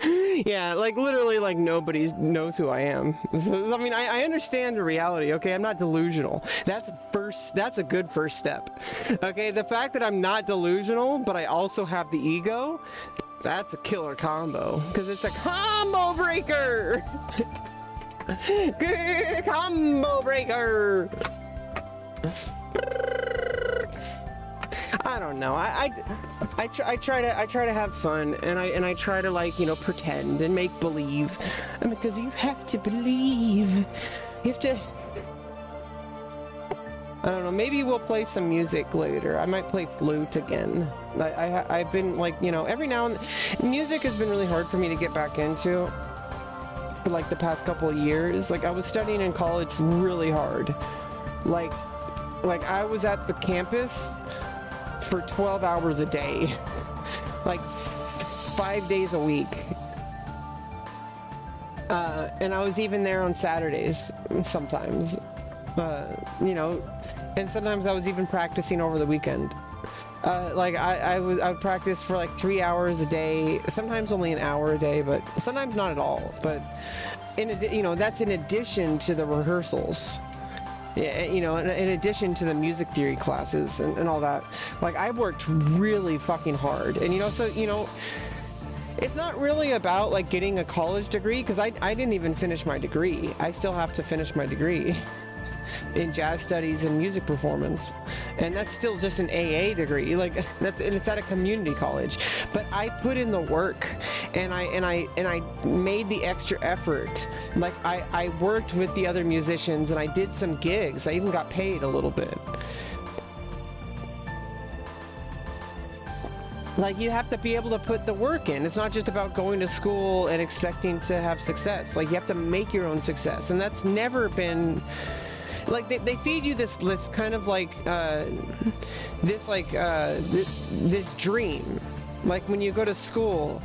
Yeah, like literally, like nobody knows who I am. So, I mean, I understand the reality, okay? I'm not delusional. That's a good first step. Okay, the fact that I'm not delusional, but I also have the ego, that's a killer combo, because it's a combo breaker. Combo breaker. I don't know. I try to have fun, and I try to, like, you know, pretend and make believe. I mean, because you have to believe. You have to. I don't know, maybe we'll play some music later. I might play flute again. I've been, like, you know, every now and then, music has been really hard for me to get back into for like the past couple of years. Like, I was studying in college really hard. Like I was at the campus for 12 hours a day, like 5 days a week. And I was even there on Saturdays sometimes. You know, and sometimes I was even practicing over the weekend. Like I would practice for like 3 hours a day, sometimes only an hour a day, but sometimes not at all. But you know, that's in addition to the rehearsals. Yeah, you know, in addition to the music theory classes and all that, like I worked really fucking hard. And, you know, so, you know, it's not really about like getting a college degree, because I didn't even finish my degree. I still have to finish my degree in jazz studies and music performance, and that's still just an AA degree. Like and it's at a community college. But I put in the work, and I made the extra effort. Like I worked with the other musicians, and I did some gigs. I even got paid a little bit. Like, you have to be able to put the work in. It's not just about going to school and expecting to have success. Like, you have to make your own success, and that's never been. Like, they feed you this kind of like this dream. Like when you go to school,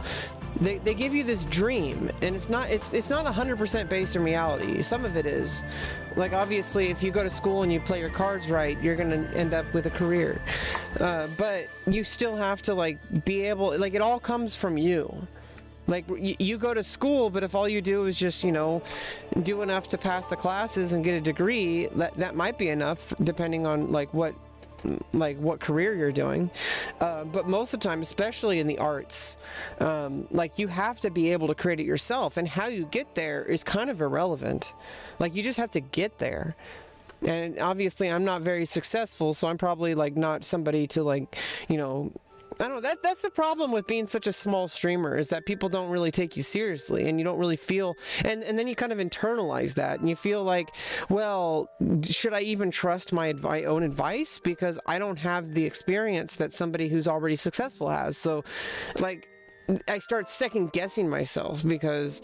they give you this dream, and it's not 100% based in reality. Some of it is. Like, obviously, if you go to school and you play your cards right, you're gonna end up with a career. But you still have to like be able. Like, it all comes from you. Like, you go to school, but if all you do is just, you know, do enough to pass the classes and get a degree, that might be enough, depending on like what career you're doing. But most of the time, especially in the arts, like, you have to be able to create it yourself, and how you get there is kind of irrelevant. Like, you just have to get there. And obviously, I'm not very successful, so I'm probably like not somebody to, like, you know, I don't know, that's the problem with being such a small streamer, is that people don't really take you seriously, and you don't really feel, and then you kind of internalize that, and you feel like, well, should I even trust my own advice, because I don't have the experience that somebody who's already successful has. So, like, I start second guessing myself, because,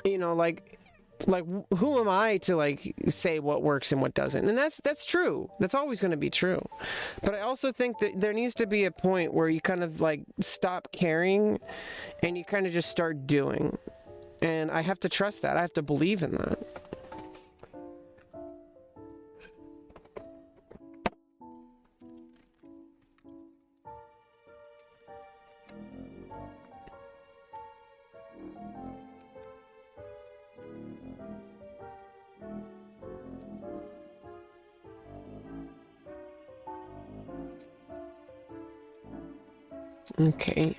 you know, like who am I to like say what works and what doesn't? And that's true. That's always going to be true. But I also think that there needs to be a point where you kind of like stop caring, and you kind of just start doing. And I have to trust that. I have to believe in that. Okay,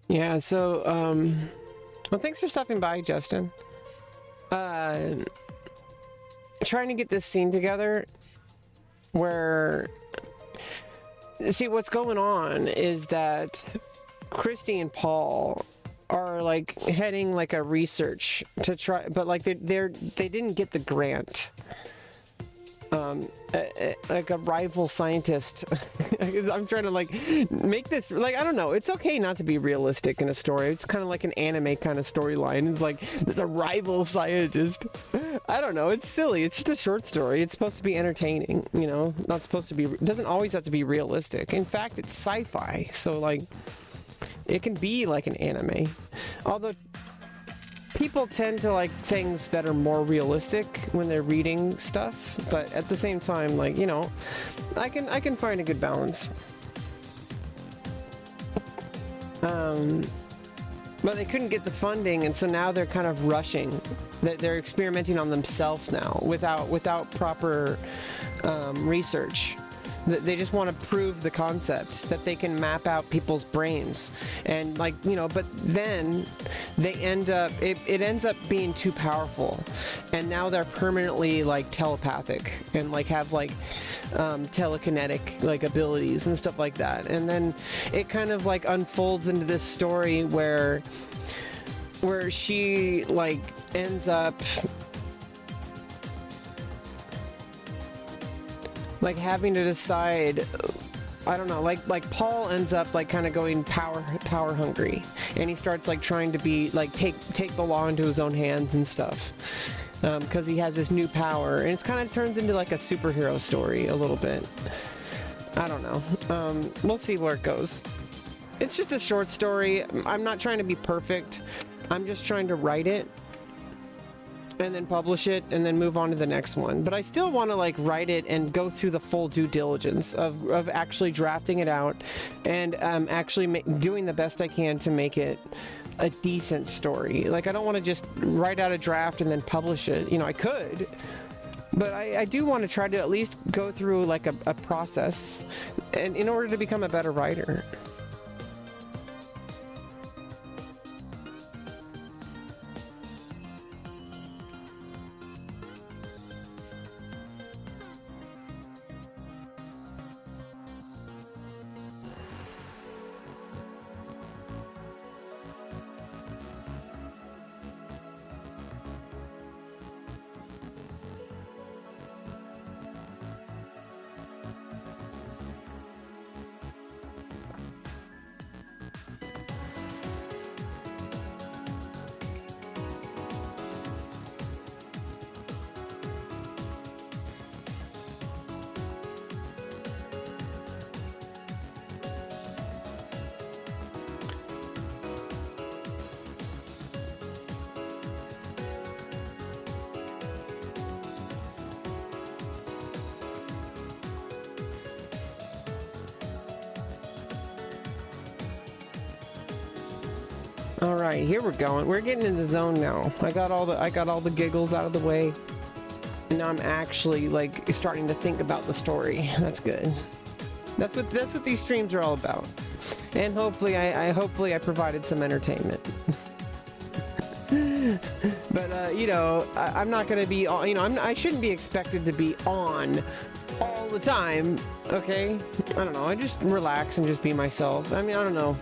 yeah, so, well, thanks for stopping by, Justin. Trying to get this scene together where, see, what's going on is that Christy and Paul are like heading like a research to try, but like they didn't get the grant. Like a rival scientist. I'm trying to like make this, like, I don't know, it's okay not to be realistic in a story. It's kind of like an anime kind of storyline. It's like there's a rival scientist. I don't know, it's silly. It's just a short story. It's supposed to be entertaining, you know, not supposed to be, it doesn't always have to be realistic. In fact, it's sci-fi, so like it can be like an anime, although people tend to like things that are more realistic when they're reading stuff, but at the same time, like, you know, I can find a good balance. but they couldn't get the funding, and so now they're kind of rushing. They're experimenting on themselves now without proper research. They just want to prove the concept that they can map out people's brains, and like, you know, but then they end up, it ends up being too powerful, and now they're permanently like telepathic and like have like telekinetic like abilities and stuff like that, and then it kind of like unfolds into this story where she like ends up like having to decide, I don't know, like Paul ends up like kind of going power hungry, and he starts like trying to be like take the law into his own hands and stuff, because he has this new power, and it's kind of turns into like a superhero story a little bit. I don't know. We'll see where it goes. It's just a short story. I'm not trying to be perfect. I'm just trying to write it and then publish it and then move on to the next one. But I still want to like write it and go through the full due diligence of actually drafting it out and actually doing the best I can to make it a decent story. Like, I don't want to just write out a draft and then publish it. You know, I could, but I do want to try to at least go through like a process, and in order to become a better writer. All right, here we're going. We're getting in the zone now. I got all the giggles out of the way, and now I'm actually like starting to think about the story. That's good. That's what these streams are all about. And hopefully I provided some entertainment. But you know, I'm not gonna be on. You know, I shouldn't be expected to be on all the time. Okay, I don't know. I just relax and just be myself. I mean, I don't know.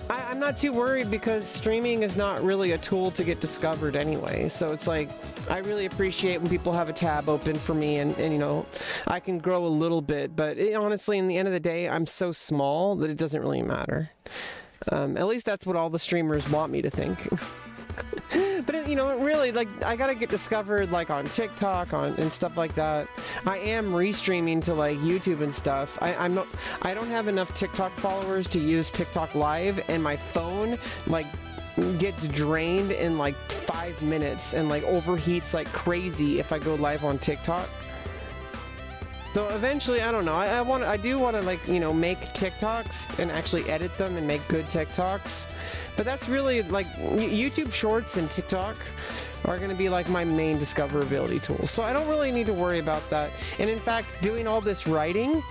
I'm not too worried because streaming is not really a tool to get discovered anyway. So it's like, I really appreciate when people have a tab open for me, and you know, I can grow a little bit, but honestly, in the end of the day, I'm so small that it doesn't really matter. At least that's what all the streamers want me to think. But you know, really, like, I gotta get discovered like on TikTok and stuff like that. I am restreaming to like YouTube and stuff. I don't have enough TikTok followers to use TikTok Live, and my phone like gets drained in like 5 minutes and like overheats like crazy if I go live on TikTok. So eventually, I don't know, I do want to, like, you know, make TikToks and actually edit them and make good TikToks. But that's really, like, YouTube Shorts and TikTok are going to be, like, my main discoverability tools. So I don't really need to worry about that. And in fact, doing all this writing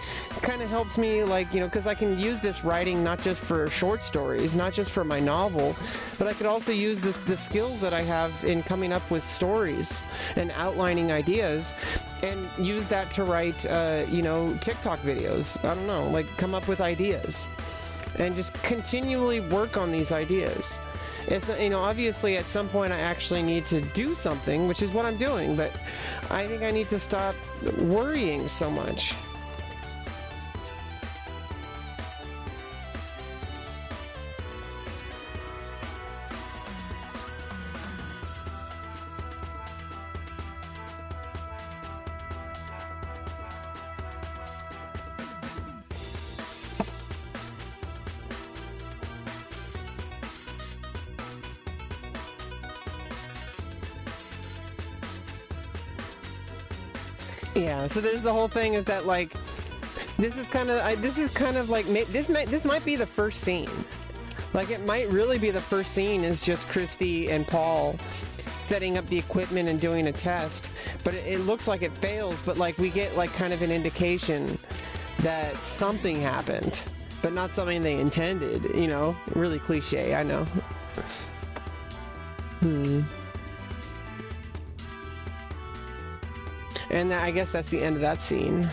kind of helps me, like, you know, because I can use this writing not just for short stories, not just for my novel, but I could also use the skills that I have in coming up with stories and outlining ideas, and use that to write, you know, TikTok videos. I don't know, like, come up with ideas and just continually work on these ideas. It's not, you know, obviously at some point I actually need to do something, which is what I'm doing, but I think I need to stop worrying so much. Yeah, so there's the whole thing is that, like, this is kind of like, this might be the first scene. Like, it might really be the first scene is just Christy and Paul setting up the equipment and doing a test, but it looks like it fails, but like we get like kind of an indication that something happened, but not something they intended, you know? Really cliche, I know. And I guess that's the end of that scene.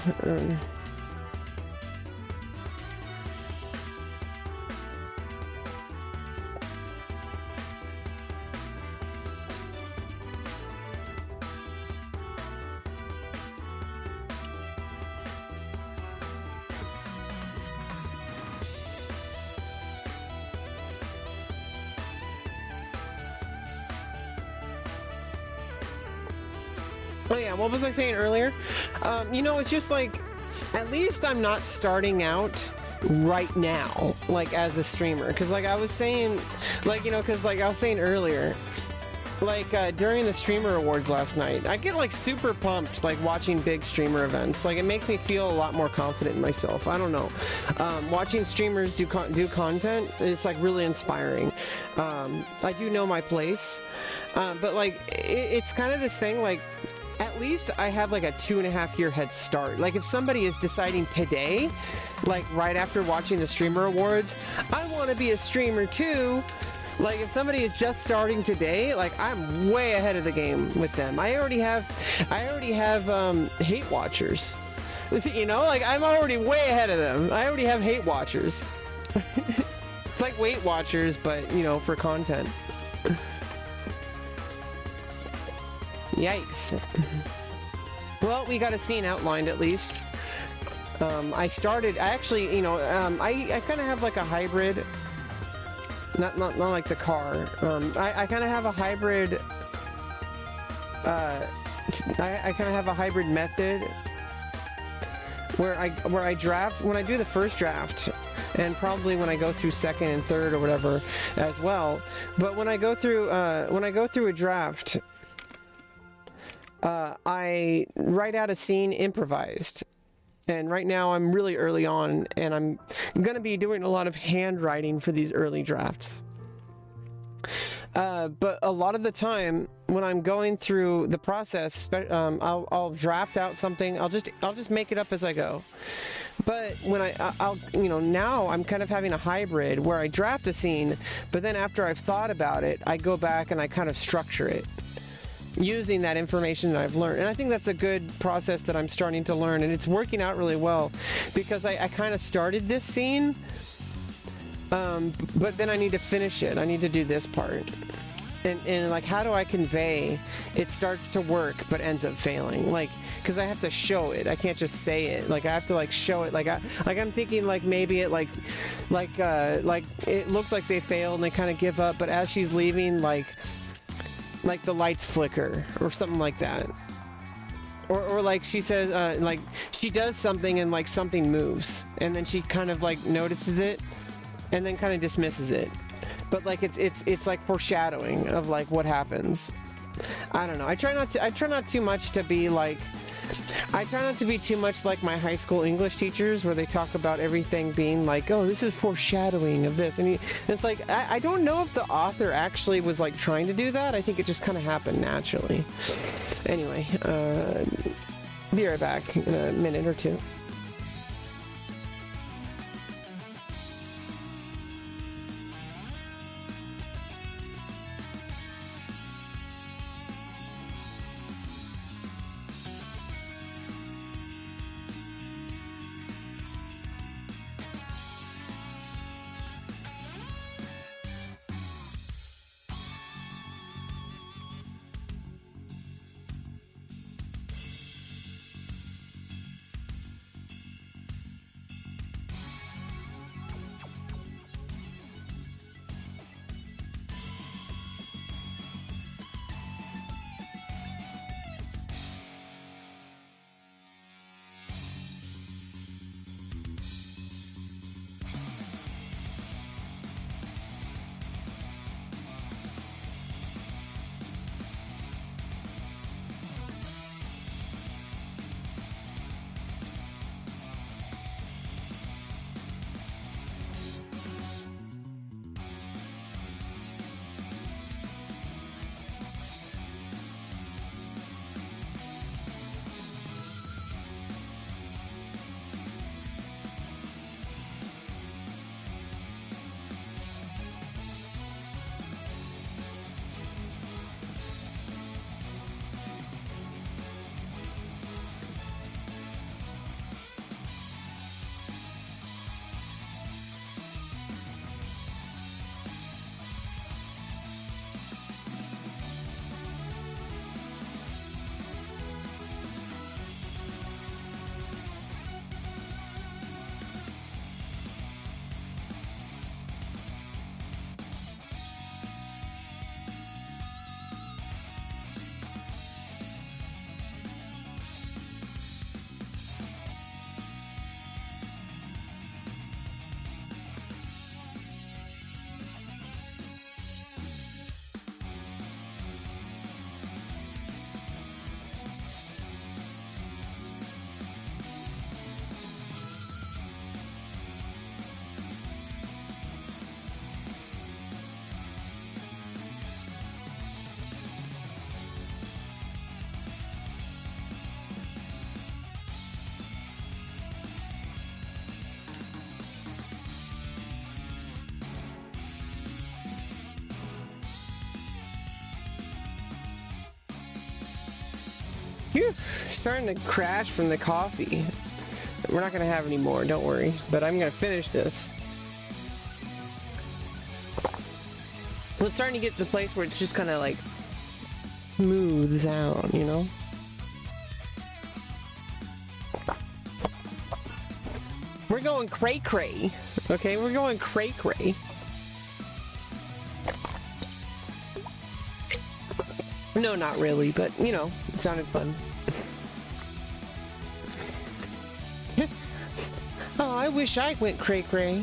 Oh yeah, what was I saying earlier? You know, it's just like, at least I'm not starting out right now, like as a streamer. Because like I was saying, like, you know, because like I was saying earlier, like during the streamer awards last night, I get like super pumped like watching big streamer events. Like it makes me feel a lot more confident in myself. I don't know. Watching streamers do content, it's like really inspiring. I do know my place, but like it's kind of this thing like, at least I have like a 2.5 year head start. Like if somebody is deciding today, like right after watching the streamer awards, I want to be a streamer too. Like if somebody is just starting today, like I'm way ahead of the game with them. I already have hate watchers. You know, like I'm already way ahead of them. I already have hate watchers. It's like Weight Watchers, but you know, for content. Yikes. Well, we got a scene outlined at least. I actually, you know, I kind of have like a hybrid, not like the car. I kind of have a hybrid, I kind of have a hybrid method where I draft, when I do the first draft, and probably when I go through second and third or whatever as well. But when I go through a draft, I write out a scene improvised, and right now I'm really early on, and I'm gonna be doing a lot of handwriting for these early drafts. But a lot of the time when I'm going through the process, I'll draft out something. I'll just make it up as I go. But when I'll you know, now I'm kind of having a hybrid where I draft a scene, but then after I've thought about it, I go back and I kind of structure it, using that information that I've learned. And I think that's a good process that I'm starting to learn, and it's working out really well, because I kind of started this scene, but then I need to finish it. I need to do this part. And like, how do I convey it starts to work but ends up failing? Like, because I have to show it. I can't just say it. Like, I have to like show it. Like I'm thinking like maybe it like it looks like they failed and they kind of give up, but as she's leaving, like the lights flicker or something like that, or like she says like she does something and like something moves, and then she kind of like notices it and then kind of dismisses it, but like it's like foreshadowing of like what happens. I don't know. I try not too much to be like, I try not to be too much like my high school English teachers, where they talk about everything being like, oh, this is foreshadowing of this. And it's like, I don't know if the author actually was like trying to do that. I think it just kind of happened naturally. Anyway, be right back in a minute or two. Phew, starting to crash from the coffee. We're not going to have any more, don't worry. But I'm going to finish this. Well, it's starting to get to the place where it's just kind of like smooths out, you know? We're going cray-cray. Okay, we're going cray-cray. No, not really, but, you know, it sounded fun. Oh, I wish I went cray-cray.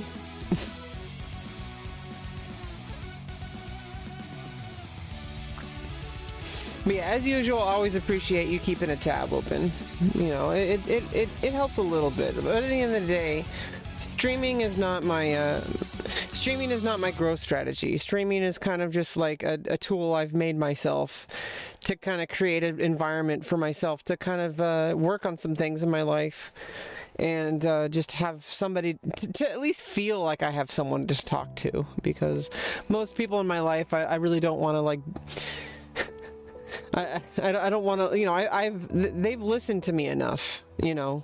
But yeah, as usual, always appreciate you keeping a tab open. You know, it helps a little bit. But at the end of the day, streaming is not my growth strategy. Streaming is kind of just like a tool I've made myself to kind of create an environment for myself to kind of work on some things in my life and just have somebody to at least feel like I have someone to talk to, because most people in my life, I really don't want to like. I don't want to, you know, they've listened to me enough, you know,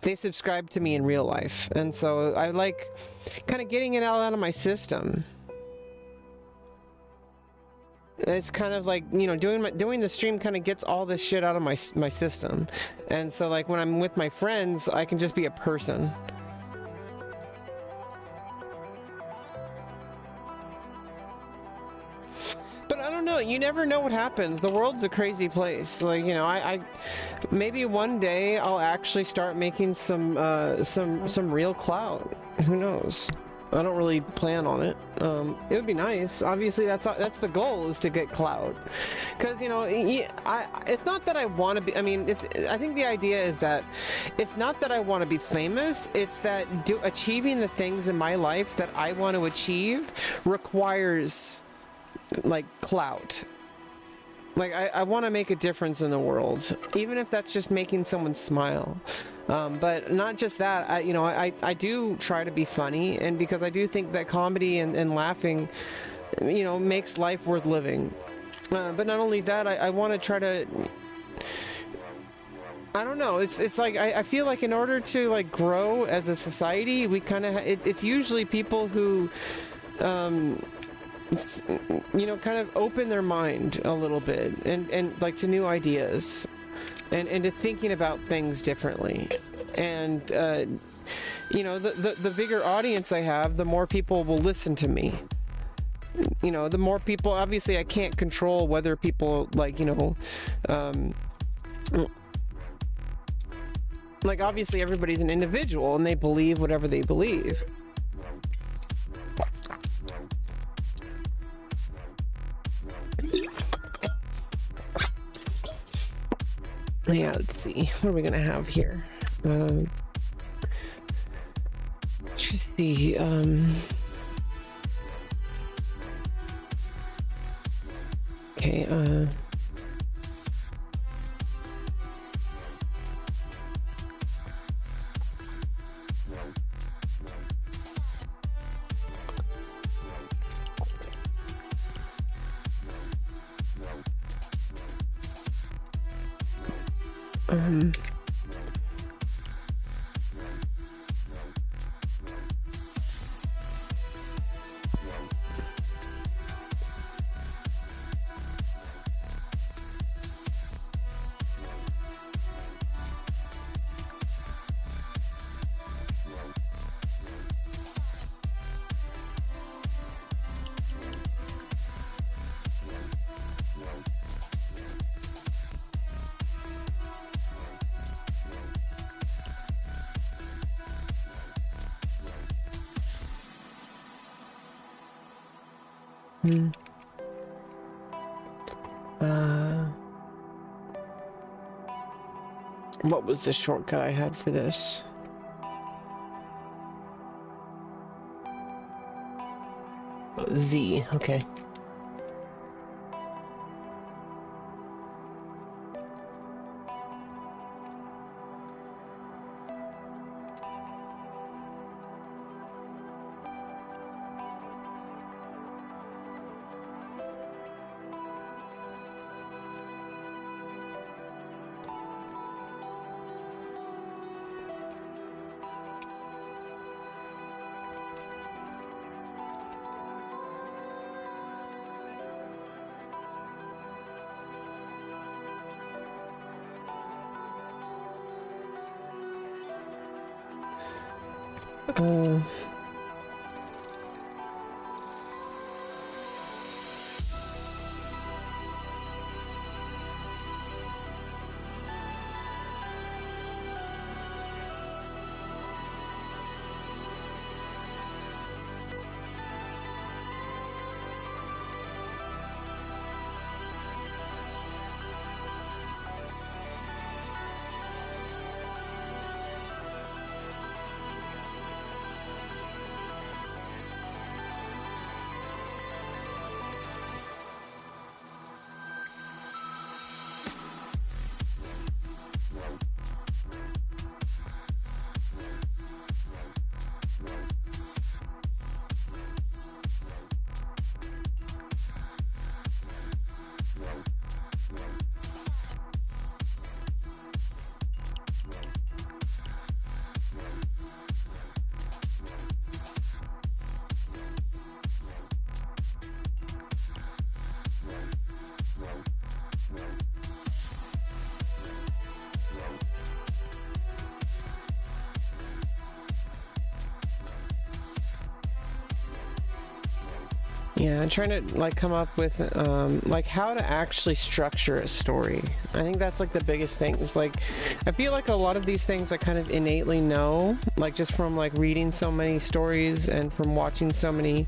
they subscribe to me in real life, and so I like kind of getting it out of my system. It's kind of like, you know, doing the stream kind of gets all this shit out of my system, and so like when I'm with my friends, I can just be a person. But I don't know, you never know what happens. The world's a crazy place. Like, you know, I maybe one day I'll actually start making some real clout. Who knows? I don't really plan on it. It would be nice. Obviously, that's the goal, is to get clout. Because, you know, it's not that I want to be. I mean, I think the idea is that it's not that I want to be famous. It's that achieving the things in my life that I want to achieve requires like clout. Like I want to make a difference in the world, even if that's just making someone smile. But not just that, I do try to be funny, and because I do think that comedy and laughing, you know, makes life worth living. But not only that, I want to try to, I don't know, it's like I feel like in order to like grow as a society, we kind of it's usually people who you know, kind of open their mind a little bit and like to new ideas and to thinking about things differently. And you know, the bigger audience I have, the more people will listen to me. You know, the more people, obviously I can't control whether people like, you know, like obviously everybody's an individual and they believe whatever they believe. Yeah, let's see. What are we gonna have here? Let's just see. Okay. What was the shortcut I had for this? Z, okay. Uh, Yeah, I'm trying to like come up with like how to actually structure a story. I think that's like the biggest thing. Is like I feel like a lot of these things I kind of innately know, like just from like reading so many stories and from watching so many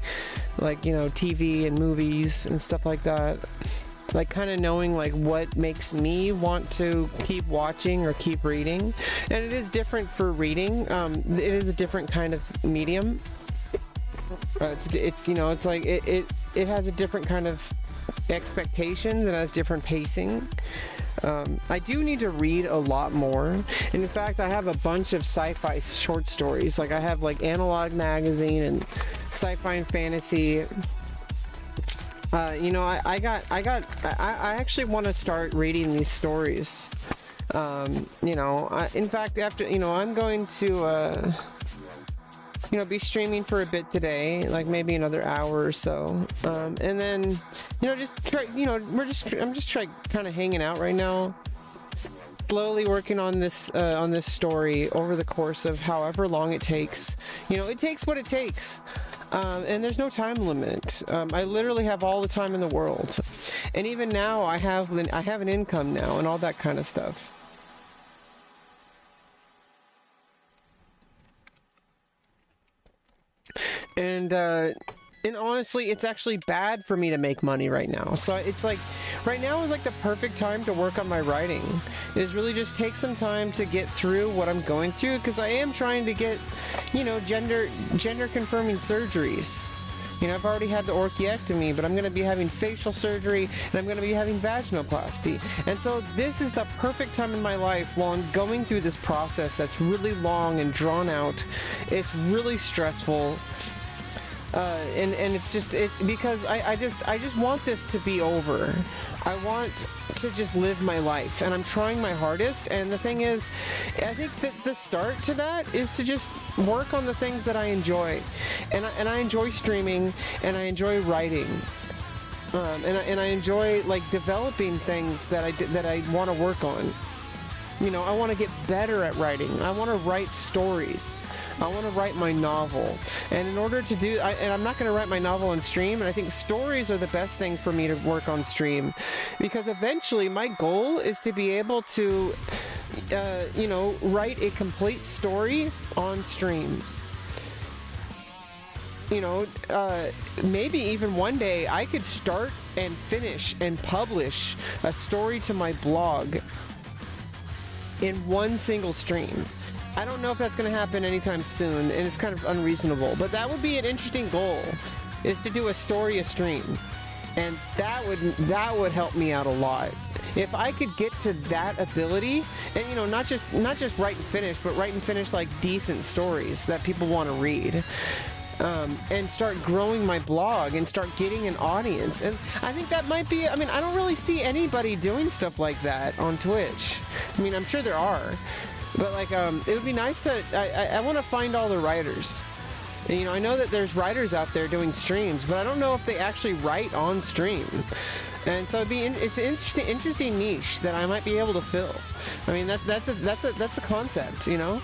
like, you know, TV and movies and stuff like that. Like kind of knowing like what makes me want to keep watching or keep reading. And it is different for reading. It is a different kind of medium. It's you know, it's like it has a different kind of expectations and has different pacing. I do need to read a lot more, and in fact I have a bunch of sci-fi short stories. Like I have like Analog Magazine and Sci-Fi and Fantasy. You know, I actually want to start reading these stories. You know, in fact, after, you know, I'm going to you know, be streaming for a bit today, like maybe another hour or so, and then, you know, just try, you know, I'm just kind of hanging out right now, slowly working on this story over the course of however long it takes. You know, it takes what it takes, and there's no time limit. I literally have all the time in the world, and even now I have an income now and all that kind of stuff. And honestly, it's actually bad for me to make money right now. So it's like, right now is like the perfect time to work on my writing. Is really just take some time to get through what I'm going through, because I am trying to get, you know, gender confirming surgeries. You know, I've already had the orchiectomy, but I'm going to be having facial surgery, and I'm going to be having vaginoplasty. And so this is the perfect time in my life while I'm going through this process that's really long and drawn out. It's really stressful. And it's just because I just want this to be over. I want to just live my life, and I'm trying my hardest. And the thing is, I think that the start to that is to just work on the things that I enjoy, and I enjoy streaming, and I enjoy writing, and I enjoy like developing things that I want to work on. You know, I want to get better at writing. I want to write stories. I want to write my novel. And in order to do, and I'm not going to write my novel on stream, and I think stories are the best thing for me to work on stream, because eventually my goal is to be able to, you know, write a complete story on stream. You know, maybe even one day I could start and finish and publish a story to my blog in one single stream. I don't know if that's going to happen anytime soon, and it's kind of unreasonable, but that would be an interesting goal, is to do a story a stream, and that would help me out a lot. If I could get to that ability, and you know, not just write and finish, but write and finish like decent stories that people want to read. And start growing my blog and start getting an audience. And I think that might be, I mean, I don't really see anybody doing stuff like that on Twitch. I mean, I'm sure there are, but like, it would be nice to, I want to find all the writers. And, you know, I know that there's writers out there doing streams, but I don't know if they actually write on stream. And so it's an interesting niche that I might be able to fill. I mean, that's a concept, you know?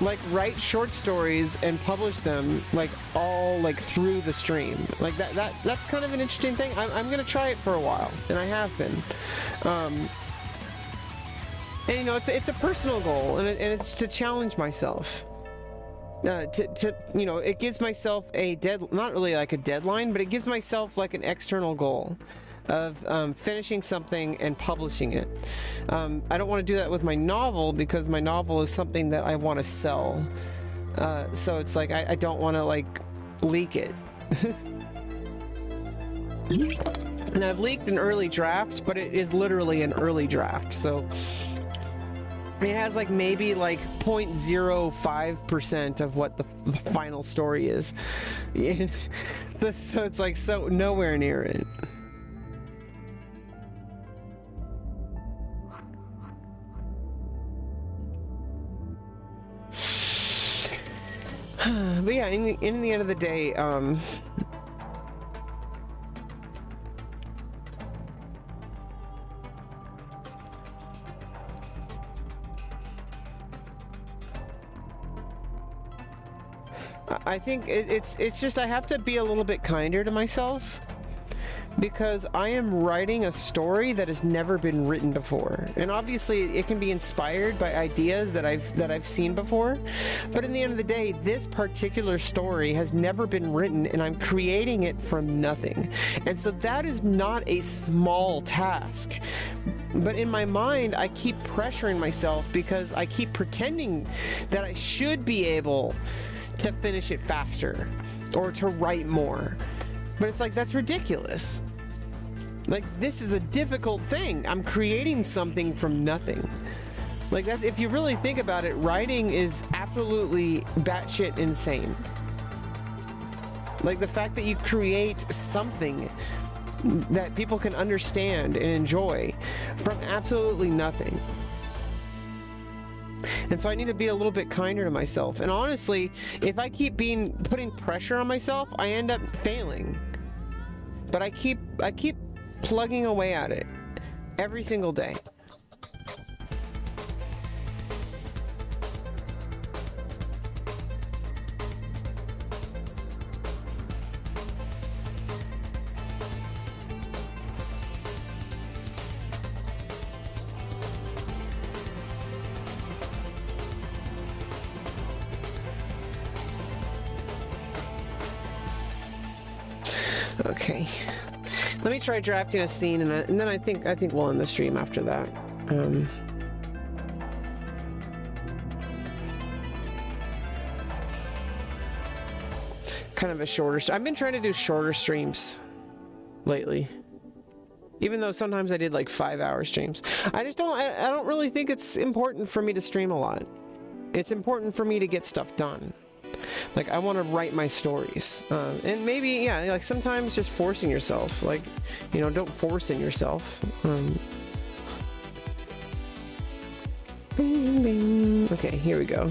like write short stories and publish them like all like through the stream. Like that's kind of an interesting thing. I'm gonna try it for a while, and I have been. And you know, it's a personal goal, and it's to challenge myself. To you know, it gives myself a not really like a deadline, but it gives myself like an external goal of finishing something and publishing it. I don't want to do that with my novel because my novel is something that I want to sell. So it's like I don't want to like leak it. And I've leaked an early draft, but it is literally an early draft. So it has like maybe like 0.05% of what the final story is. So it's like so nowhere near it. But yeah, in the end of the day, I think it's just I have to be a little bit kinder to myself, because I am writing a story that has never been written before. And obviously it can be inspired by ideas that I've seen before, but in the end of the day, this particular story has never been written, and I'm creating it from nothing. And so that is not a small task. But in my mind, I keep pressuring myself because I keep pretending that I should be able to finish it faster or to write more. But it's like, that's ridiculous. Like, this is a difficult thing. I'm creating something from nothing. Like, that's, if you really think about it, writing is absolutely batshit insane. Like, the fact that you create something that people can understand and enjoy from absolutely nothing. And so I need to be a little bit kinder to myself. And honestly, if I keep putting pressure on myself, I end up failing. But I keep plugging away at it every single day. Okay, let me try drafting a scene, and then I think we'll end the stream after that. Kind of a shorter. I've been trying to do shorter streams lately, even though sometimes I did like 5-hour streams. I don't really think it's important for me to stream a lot. It's important for me to get stuff done. Like, I want to write my stories, and maybe, yeah, like sometimes just forcing yourself, like, you know, don't force in yourself. Bing, bing. Okay, here we go.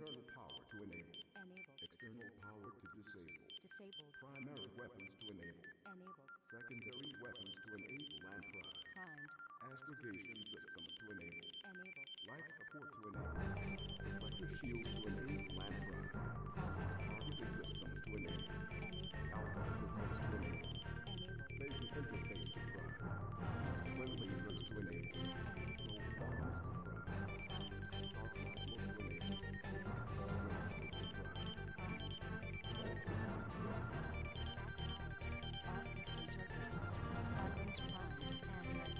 Internal power to enable. Enabled. External power to disable. Disabled. Primary weapons to enable. Enabled. Secondary weapons to enable and prime. Primed. Astrogation systems to enable. Enabled. Life support to enable. Reflector shields to enable and prime. Targeted systems to enable. Enabled. Alpha interface to enable. Enabled. Phasing interface to prime. Twin lasers to enable. Low darkness to prime. Dark light mode to enable. Flash to prime. All systems prime. All systems are go. Always primed and ready.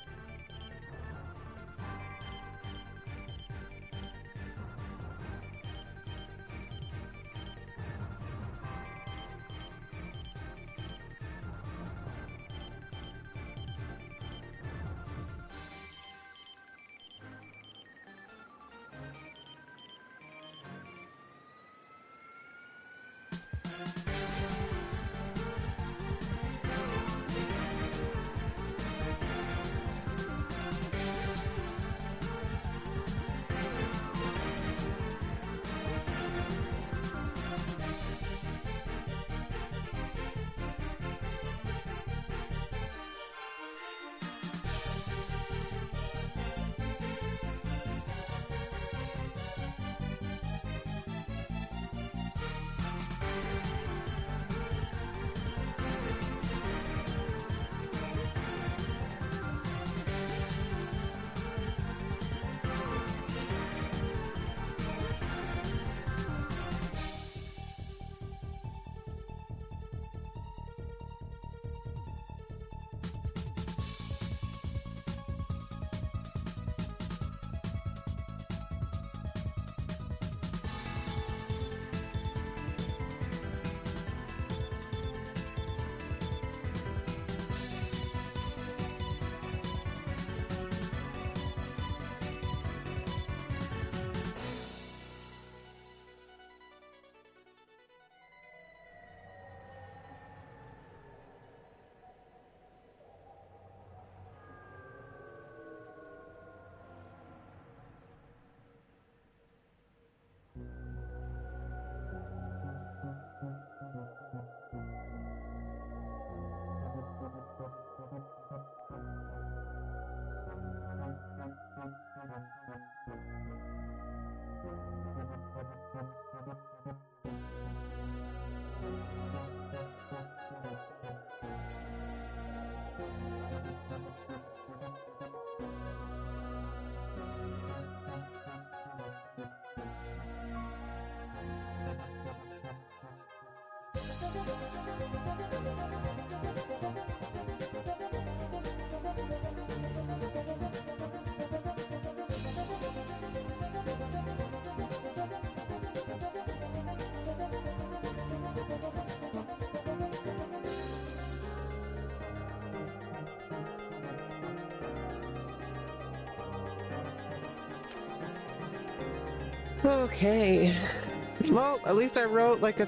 Okay. Well, at least I wrote like a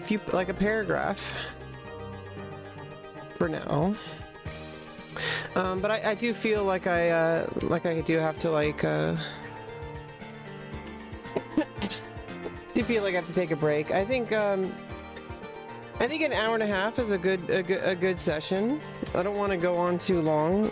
paragraph for now. But I do feel like I do have to do feel like I have to take a break. I think an hour and a half is a good session. I don't want to go on too long.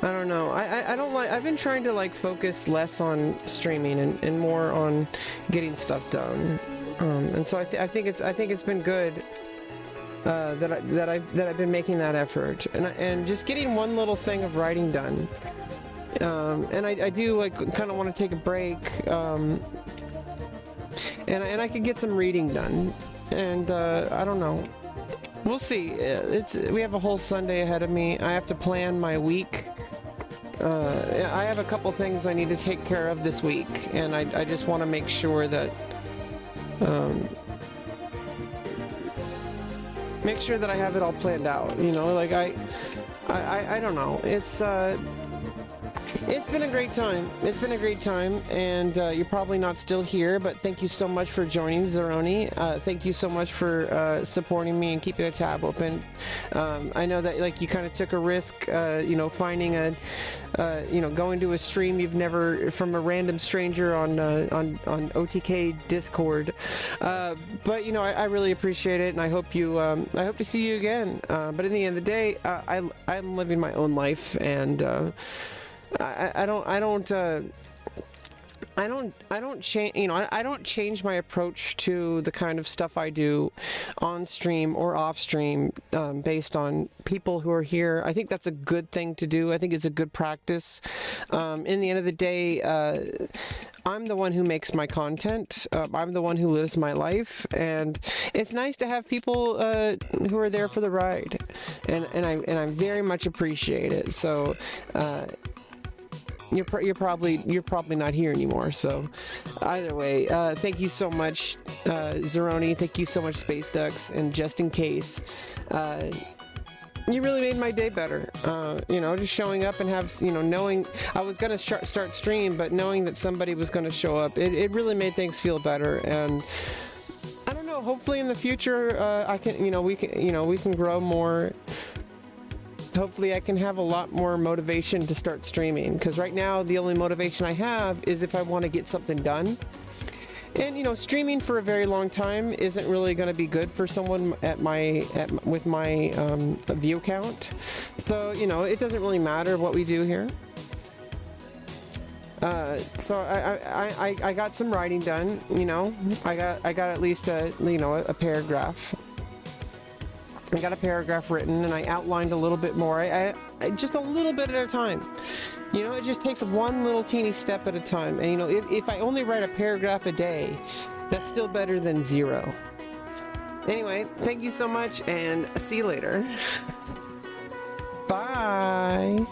I don't know. I don't like. I've been trying to focus less on streaming and more on getting stuff done. And so I think it's been good that I've been making that effort and just getting one little thing of writing done. And I do kind of want to take a break. And I could get some reading done. And I don't know. We'll see. We have a whole Sunday ahead of me. I have to plan my week. I have a couple things I need to take care of this week, and I just want to make sure that I have it all planned out. You know, I don't know. It's It's been a great time. It's been a great time, and you're probably not still here, but thank you so much for joining, Zaroni. Thank you so much for supporting me and keeping a tab open. I know that like you kind of took a risk, finding a, going to a stream you've never from a random stranger on OTK Discord. But I really appreciate it, and I hope to see you again. But in the end of the day, I'm living my own life, and I don't change. I don't change my approach to the kind of stuff I do on stream or off stream based on people who are here. I think that's a good thing to do. I think it's a good practice. In the end of the day, I'm the one who makes my content. I'm the one who lives my life, and it's nice to have people who are there for the ride, and I very much appreciate it. So. You're probably not here anymore. So, either way, thank you so much, Zaroni. Thank you so much, Space Ducks. And just in case, you really made my day better. Just showing up and knowing I was gonna start stream, but knowing that somebody was gonna show up, it really made things feel better. And I don't know. Hopefully, in the future, we can grow more. Hopefully I can have a lot more motivation to start streaming, because right now the only motivation I have is if I want to get something done. And streaming for a very long time isn't really going to be good for someone with my view count. So it doesn't really matter what we do here. So I got some writing done. I got at least a paragraph. I got a paragraph written, and I outlined a little bit more. I just a little bit at a time. It just takes one little teeny step at a time. And if I only write a paragraph a day, that's still better than 0. Anyway, thank you so much, and see you later. Bye.